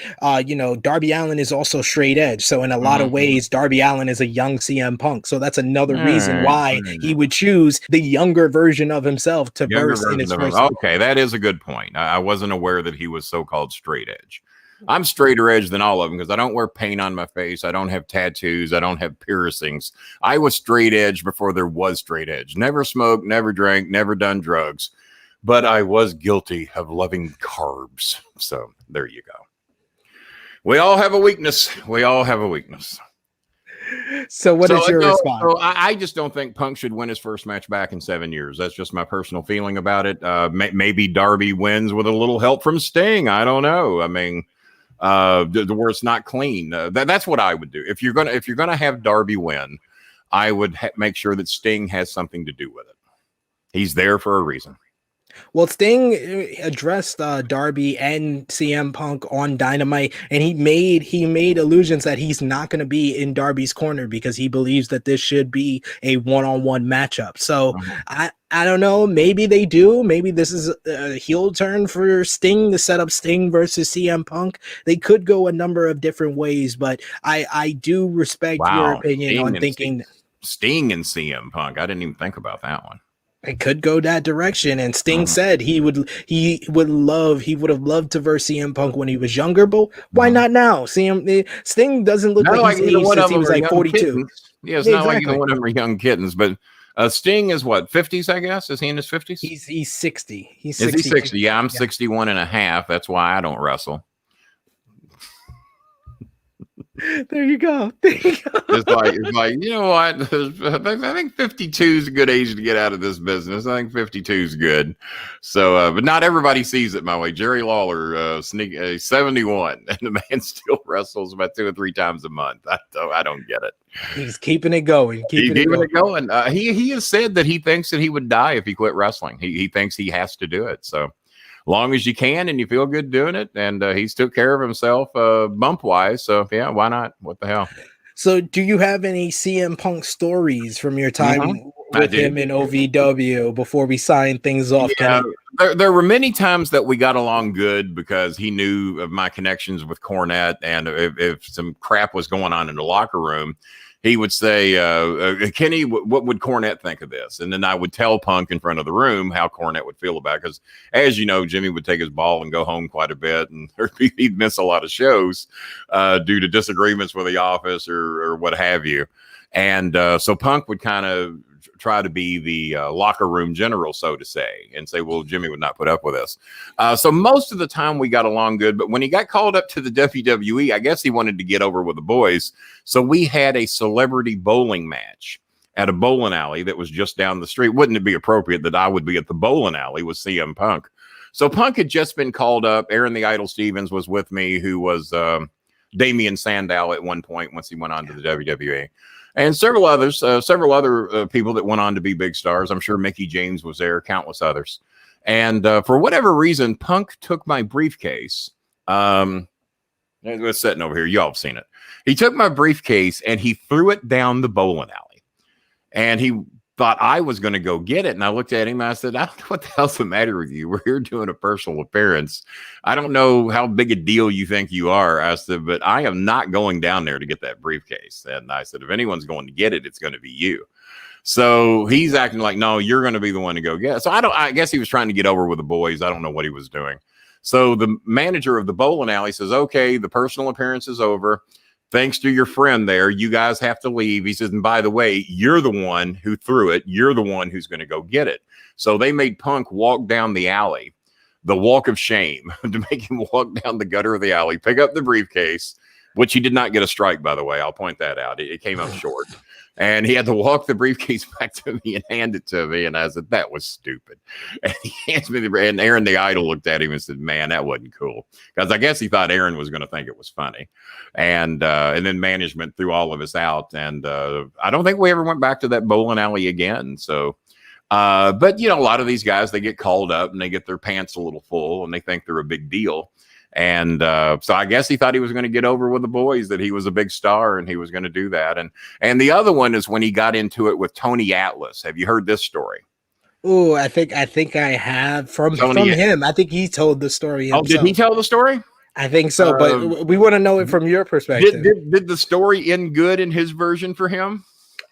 S1: Darby Allen is also straight edge. So in a lot of ways, Darby Allen is a young CM Punk. So that's another reason why he would choose the younger version of himself to verse in his first.
S2: Okay, that is a good point. I wasn't aware that he was so-called straight edge. I'm straighter edge than all of them because I don't wear paint on my face. I don't have tattoos. I don't have piercings. I was straight edge before there was straight edge. Never smoked, never drank, never done drugs. But I was guilty of loving carbs. So there you go. We all have a weakness. We all have a weakness.
S1: So what is your response?
S2: So I just don't think Punk should win his first match back in 7 years. That's just my personal feeling about it. Maybe Darby wins with a little help from Sting. I don't know. I mean, where it's not clean. That's what I would do. If you're gonna have Darby win, I would make sure that Sting has something to do with it. He's there for a reason.
S1: Well, Sting addressed Darby and CM Punk on Dynamite, and he made allusions that he's not going to be in Darby's corner because he believes that this should be a one-on-one matchup. So I don't know. Maybe they do. Maybe this is a heel turn for Sting to set up Sting versus CM Punk. They could go a number of different ways, but I do respect your opinion on thinking
S2: Sting and CM Punk. I didn't even think about that one.
S1: It could go that direction, and Sting said he would have loved to verse CM Punk when he was younger, but why not now? Sting doesn't look like he's aged since he was like 42.
S2: Kittens. Yeah, it's not like either one of them are young kittens, but Sting is what, 50s, I guess? Is he in his 50s?
S1: He's 60. He's
S2: 60. Is he 60? Yeah, I'm 61 and a half. That's why I don't wrestle.
S1: There you go.
S2: It's like, you know what? I think 52 is a good age to get out of this business. I think 52 is good. So, but not everybody sees it my way. Jerry Lawler, 71, and the man still wrestles about 2 or 3 times a month. I don't get it.
S1: He's keeping it going.
S2: Keeping it going. He has said that he thinks that he would die if he quit wrestling. He thinks he has to do it. So, long as you can and you feel good doing it, and he's took care of himself bump wise, so yeah, why not? What the hell?
S1: So do you have any CM Punk stories from your time with him in OVW before we sign things off?
S2: Yeah, there were many times that we got along good because he knew of my connections with Cornette, and if some crap was going on in the locker room, he would say, Kenny, what would Cornette think of this? And then I would tell Punk in front of the room how Cornette would feel about it. Because, as you know, Jimmy would take his ball and go home quite a bit, and he'd miss a lot of shows due to disagreements with the office or what have you. And so Punk would kind of try to be the locker room general, so to say, and say, well, Jimmy would not put up with us. So most of the time we got along good, but when he got called up to the WWE, I guess he wanted to get over with the boys. So we had a celebrity bowling match at a bowling alley that was just down the street. Wouldn't it be appropriate that I would be at the bowling alley with CM Punk? So Punk had just been called up. Aaron the Idol Stevens was with me, who was Damian Sandow at one point once he went on to the WWE. And several other people that went on to be big stars. I'm sure Mickie James was there, countless others. And for whatever reason, Punk took my briefcase. It's sitting over here. Y'all have seen it. He took my briefcase and he threw it down the bowling alley. And he thought I was going to go get it. And I looked at him and I said, I don't know what the hell's the matter with you. We're here doing a personal appearance. I don't know how big a deal you think you are. I said, but I am not going down there to get that briefcase. And I said, if anyone's going to get it, it's going to be you. So he's acting like, no, you're going to be the one to go get it. So I guess he was trying to get over with the boys. I don't know what he was doing. So the manager of the bowling alley says, okay, the personal appearance is over. Thanks to your friend there, you guys have to leave. He says, and by the way, you're the one who threw it. You're the one who's going to go get it. So they made Punk walk down the alley, the walk of shame, to make him walk down the gutter of the alley, pick up the briefcase, which he did not get a strike, by the way. I'll point that out. It came up short. And he had to walk the briefcase back to me and hand it to me. And I said, that was stupid. And he hands me and Aaron the Idol looked at him and said, man, that wasn't cool. Because I guess he thought Aaron was going to think it was funny. And then management threw all of us out. And I don't think we ever went back to that bowling alley again. So, but, you know, a lot of these guys, they get called up and they get their pants a little full and they think they're a big deal. And so I guess he thought he was going to get over with the boys, that he was a big star and he was going to do that. And the other one is when he got into it with Tony Atlas. Have you heard this story?
S1: Oh, I think I have from him. I think he told the story himself.
S2: Oh, did he tell the story?
S1: I think so, but we want to know it from your perspective.
S2: Did the story end good in his version for him?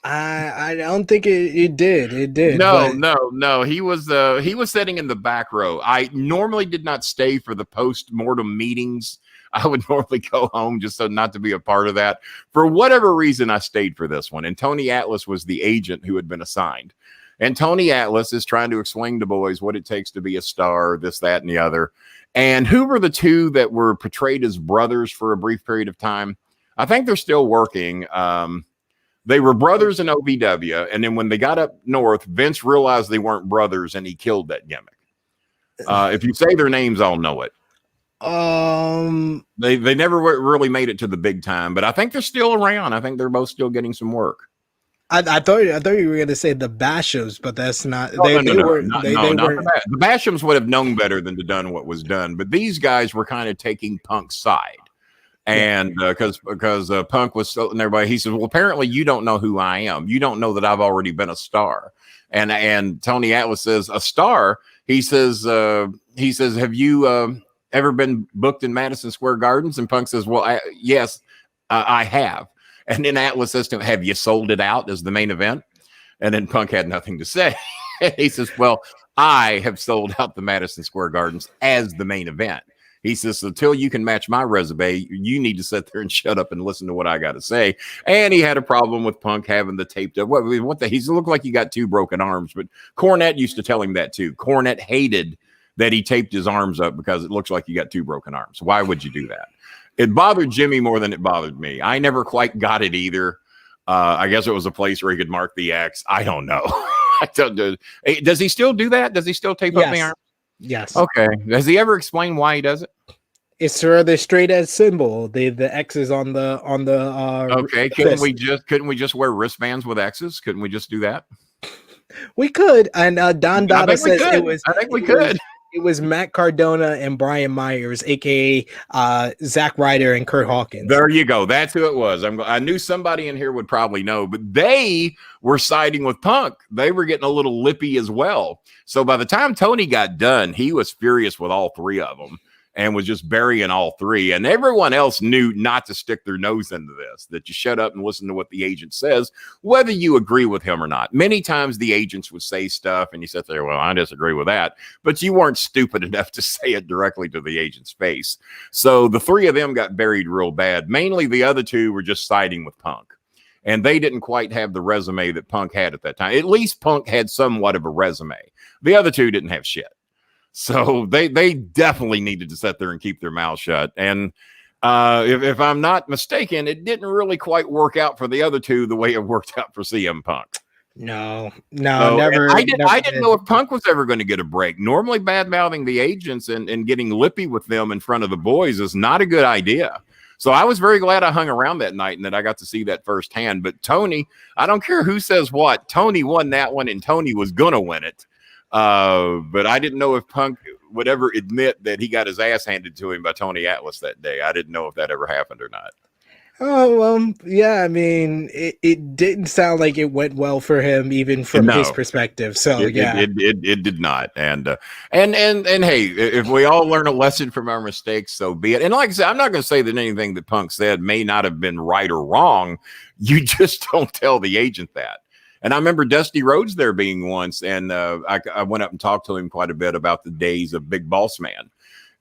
S1: I don't think it did. It did.
S2: No. He was sitting in the back row. I normally did not stay for the post-mortem meetings I would normally go home just so not to be a part of that. For whatever reason, I stayed for this one. And Tony Atlas was the agent who had been assigned. And Tony Atlas is trying to explain to boys what it takes to be a star, this, that, and the other. And who were the two that were portrayed as brothers for a brief period of time? I think they're still working. They were brothers in OVW. And then when they got up north, Vince realized they weren't brothers and he killed that gimmick. If you say their names, I'll know it. They never really made it to the big time, but I think they're still around. I think they're both still getting some work.
S1: I thought you were going to say the Bashams, but that's not.
S2: No, the Bashams would have known better than to done what was done. But these guys were kind of taking Punk's side, and because Punk was telling everybody, he says, "Well, apparently you don't know who I am. You don't know that I've already been a star." And Tony Atlas says, "A star." He says, "Have you ever been booked in Madison Square Gardens?" And Punk says, "Well, yes, I have." And then Atlas says to him, "Have you sold it out as the main event?" And then Punk had nothing to say. He says, "Well, I have sold out the Madison Square Gardens as the main event." He says, "Until you can match my resume, you need to sit there and shut up and listen to what I got to say." And he had a problem with Punk having the taped up. He looked like he got 2 broken arms, but Cornette used to tell him that too. Cornette hated that he taped his arms up because it looks like you got 2 broken arms. Why would you do that? It bothered Jimmy more than it bothered me. I never quite got it either. I guess it was a place where he could mark the X. I don't know. Does he still do that? Does he still tape up the arm?
S1: Yes.
S2: Okay. Has he ever explained why he does it?
S1: It's for the straight edge symbol. The X is on the
S2: okay. Couldn't we just wear wristbands with X's? Couldn't we just do that?
S1: We could. And Don Dada says it was.
S2: I think we could.
S1: It was Matt Cardona and Brian Myers, aka Zack Ryder and Kurt Hawkins.
S2: There you go. That's who it was. I knew somebody in here would probably know, but they were siding with Punk. They were getting a little lippy as well. So by the time Tony got done, he was furious with all 3 of them and was just burying all 3. And everyone else knew not to stick their nose into this, that you shut up and listen to what the agent says, whether you agree with him or not. Many times the agents would say stuff and you sit there, "Well, I disagree with that," but you weren't stupid enough to say it directly to the agent's face. So the 3 of them got buried real bad. Mainly the other 2 were just siding with Punk. And they didn't quite have the resume that Punk had at that time. At least Punk had somewhat of a resume. The other 2 didn't have shit. So they definitely needed to sit there and keep their mouth shut. And if I'm not mistaken, it didn't really quite work out for the other 2 the way it worked out for CM Punk.
S1: No,
S2: so,
S1: never.
S2: I didn't know if Punk was ever going to get a break. Normally, bad-mouthing the agents and getting lippy with them in front of the boys is not a good idea. So I was very glad I hung around that night and that I got to see that firsthand. But Tony, I don't care who says what, Tony won that one and Tony was going to win it. But I didn't know if Punk would ever admit that he got his ass handed to him by Tony Atlas that day. I didn't know if that ever happened or not.
S1: Oh, well, yeah, I mean, it didn't sound like it went well for him, even from his perspective. So,
S2: it did not. And hey, if we all learn a lesson from our mistakes, so be it. And like I said, I'm not going to say that anything that Punk said may not have been right or wrong. You just don't tell the agent that. And I remember Dusty Rhodes there being once, and I went up and talked to him quite a bit about the days of Big Boss Man.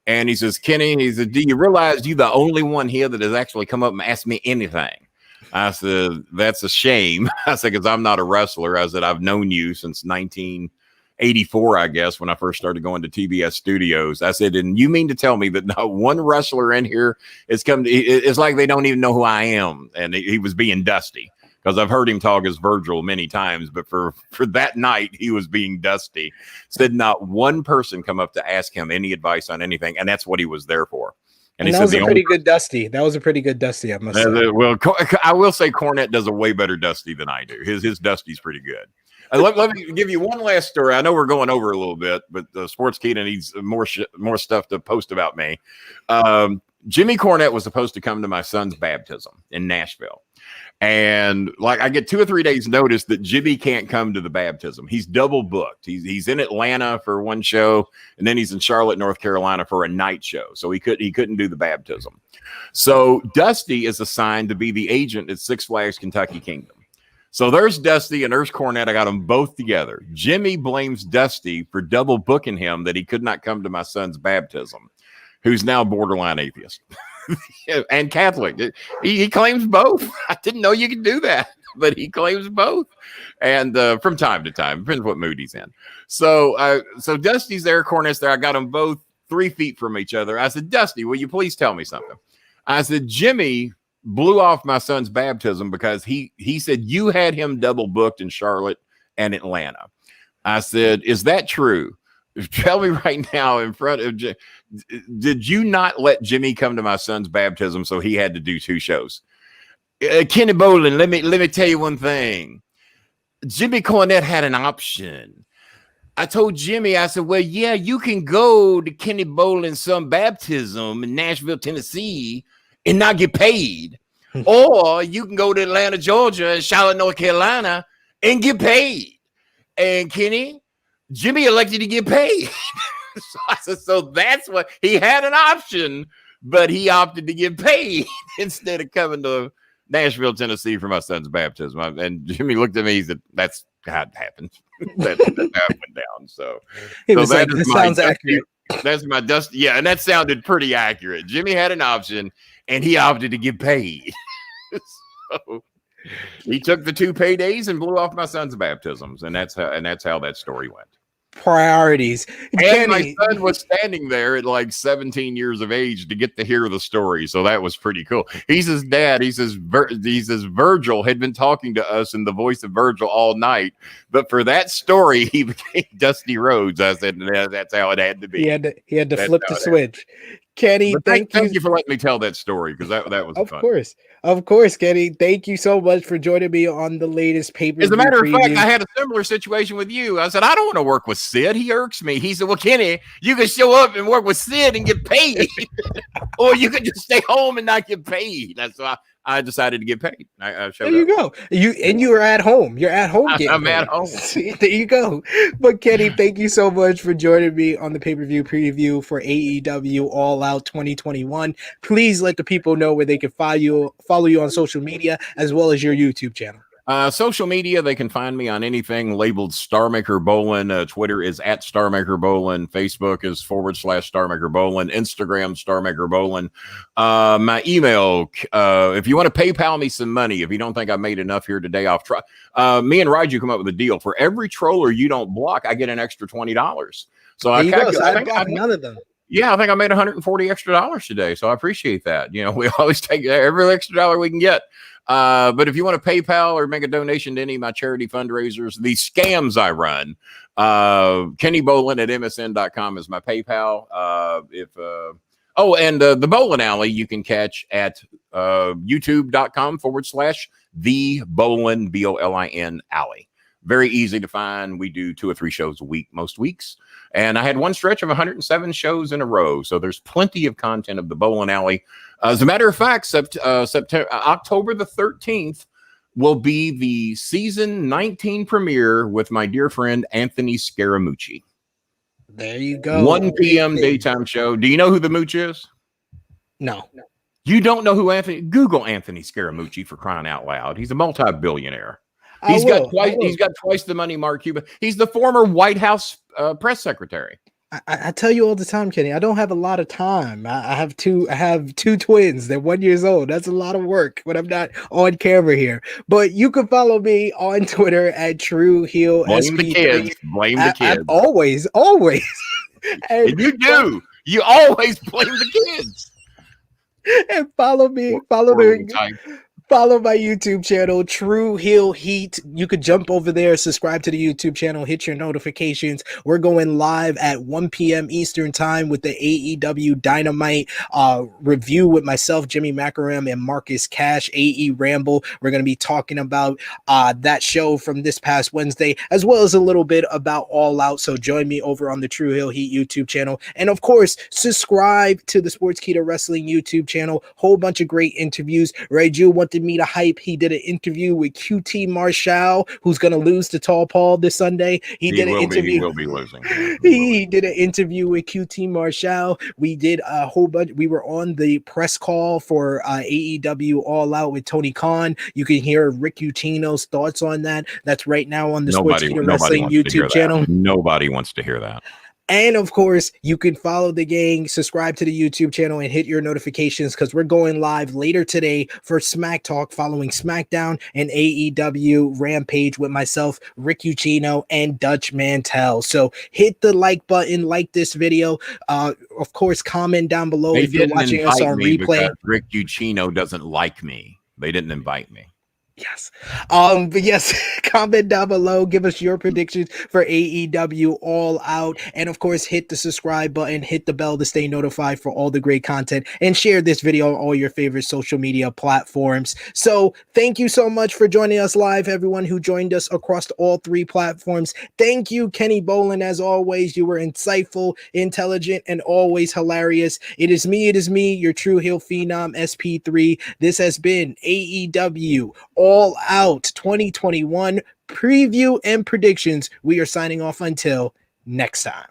S2: And he says, "Kenny," he said, "do you realize you're the only one here that has actually come up and asked me anything?" I said, "That's a shame." I said, "Because I'm not a wrestler." I said, "I've known you since 1984, I guess, when I first started going to TBS studios." I said, "And you mean to tell me that not one wrestler in here has come to, it's like they don't even know who I am." And he was being Dusty. Because I've heard him talk as Virgil many times, but for that night, he was being Dusty. Said not one person come up to ask him any advice on anything, and that's what he was there for.
S1: And he said, "That was a pretty good Dusty. That was a pretty good Dusty, I must say."
S2: Well, I will say Cornette does a way better Dusty than I do. His Dusty's pretty good. Let me give you one last story. I know we're going over a little bit, but Sports Keita needs more stuff to post about me. Jimmy Cornette was supposed to come to my son's baptism in Nashville. And like I get 2 or 3 days notice that Jimmy can't come to the baptism. He's double booked. He's in Atlanta for one show, and then he's in Charlotte, North Carolina for a night show. So he couldn't do the baptism. So Dusty is assigned to be the agent at Six Flags Kentucky Kingdom. So there's Dusty and there's Cornette. I got them both together. Jimmy blames Dusty for double booking him that he could not come to my son's baptism, who's now borderline atheist. and Catholic. He claims both. I didn't know you could do that, but he claims both. And from time to time, depends what mood he's in. So Dusty's there, Cornette's there. I got them both 3 feet from each other. I said, Dusty, will you please tell me something? I said, Jimmy blew off my son's baptism because he said you had him double booked in Charlotte and Atlanta. I said, is that true? Tell me right now in front of did you not let Jimmy come to my son's baptism so he had to do 2 shows? Kenny Bolin, let me tell you one thing. Jimmy Cornette had an option. I told Jimmy, I said, well, yeah, you can go to Kenny Bolin's son baptism in Nashville, Tennessee and not get paid. Or you can go to Atlanta, Georgia and Charlotte, North Carolina and get paid. And Kenny, Jimmy elected to get paid. So I said, so that's what he had an option, but he opted to get paid instead of coming to Nashville, Tennessee for my son's baptism. And Jimmy looked at me, he said, that's how it happened. that went down. So that sounds accurate. That's my Dusty. Yeah, and that sounded pretty accurate. Jimmy had an option and he opted to get paid. So he took the 2 paydays and blew off my son's baptisms, and that's how that story went.
S1: Priorities.
S2: And Kenny, my son was standing there at like 17 years of age to get to hear the story, so that was pretty cool. He says, Dad, he says Virgil had been talking to us in the voice of Virgil all night, but for that story, he became Dusty Rhodes. I said, that's how it had to be.
S1: He had to flip the switch. Kenny,
S2: thank you for letting me tell that story, because that was fun.
S1: Of course, Kenny. Thank you so much for joining me on the latest paper.
S2: As a matter of fact, I had a similar situation with you. I said, I don't want to work with Sid. He irks me. He said, well, Kenny, you can show up and work with Sid and get paid. Or you can just stay home and not get paid. That's why I decided to get paid. I showed
S1: there you
S2: up.
S1: go. You are at home. You're at home.
S2: I'm at home.
S1: There you go. But Kenny, thank you so much for joining me on the pay-per-view preview for AEW All Out 2021. Please let the people know where they can follow you on social media as well as your YouTube channel.
S2: Social media, they can find me on anything labeled Starmaker Bolin. Twitter is at Starmaker Bolin. Facebook is /Starmaker Bolin. Instagram, Starmaker Bolin. My email, if you want to PayPal me some money, if you don't think I made enough here today, I'll try. Me and Raiju come up with a deal. For every troller you don't block, I get an extra $20. So I
S1: blocked none of them.
S2: Yeah, I think I made $140 extra today. So I appreciate that. You know, we always take every extra dollar we can get. But if you want to PayPal or make a donation to any of my charity fundraisers, the scams I run, Kenny Bolin at MSN.com is my PayPal. The Bolin Alley you can catch at YouTube.com /The Bolin, Bolin Alley. Very easy to find. We do 2 or 3 shows a week, most weeks. And I had one stretch of 107 shows in a row. So there's plenty of content of the Bolin Alley. As a matter of fact, October the 13th will be the season 19 premiere with my dear friend Anthony Scaramucci.
S1: There you go.
S2: 1 p.m. daytime show. Do you know who the Mooch is?
S1: No.
S2: You don't know who Anthony? Google Anthony Scaramucci, for crying out loud. He's a multi-billionaire. He's got twice the money Mark Cuban. He's the former White House press secretary.
S1: I tell you all the time, Kenny, I don't have a lot of time. I have two twins. They're 1 year old. That's a lot of work when I'm not on camera here. But you can follow me on Twitter at TrueHeelSP3.
S2: Blame the kids. Blame the kids.
S1: Always.
S2: And you do. You always blame the kids.
S1: And follow me. Follow my YouTube channel, True Heel Heat. You could jump over there, subscribe to the YouTube channel, hit your notifications. We're going live at 1 p.m. Eastern time with the AEW Dynamite review with myself, Jimmy Macaram, and Marcus Cash, AE Ramble. We're going to be talking about that show from this past Wednesday, as well as a little bit about All Out. So join me over on the True Heel Heat YouTube channel. And of course, subscribe to the Sportskeeda Wrestling YouTube channel. Whole bunch of great interviews. Raiju wanted me to hype. He did an interview with QT Marshall, who's going to lose to Tall Paul this Sunday. He will be losing. He did an interview with QT Marshall. We did a whole bunch. We were on the press call for AEW All Out with Tony Khan. You can hear Rick Utino's thoughts on that. That's right now on the Sportskeeda Wrestling YouTube channel.
S2: Nobody wants to hear that.
S1: And of course, you can follow the gang, subscribe to the YouTube channel, and hit your notifications because we're going live later today for Smack Talk following SmackDown and AEW Rampage with myself, Rick Ucchino, and Dutch Mantel. So hit the like button, like this video. Of course, comment down below if you're watching us on replay.
S2: Rick Ucchino doesn't like me. They didn't invite me.
S1: Yes. But yes, comment down below, give us your predictions for AEW All Out, and of course hit the subscribe button, hit the bell to stay notified for all the great content, and share this video on all your favorite social media platforms. So thank you so much for joining us live, everyone who joined us across all 3 platforms. Thank you, Kenny Bolin, as always. You were insightful, intelligent, and always hilarious. It is me, your true heel phenom, SP3. This has been AEW All Out 2021 preview and predictions. We are signing off until next time.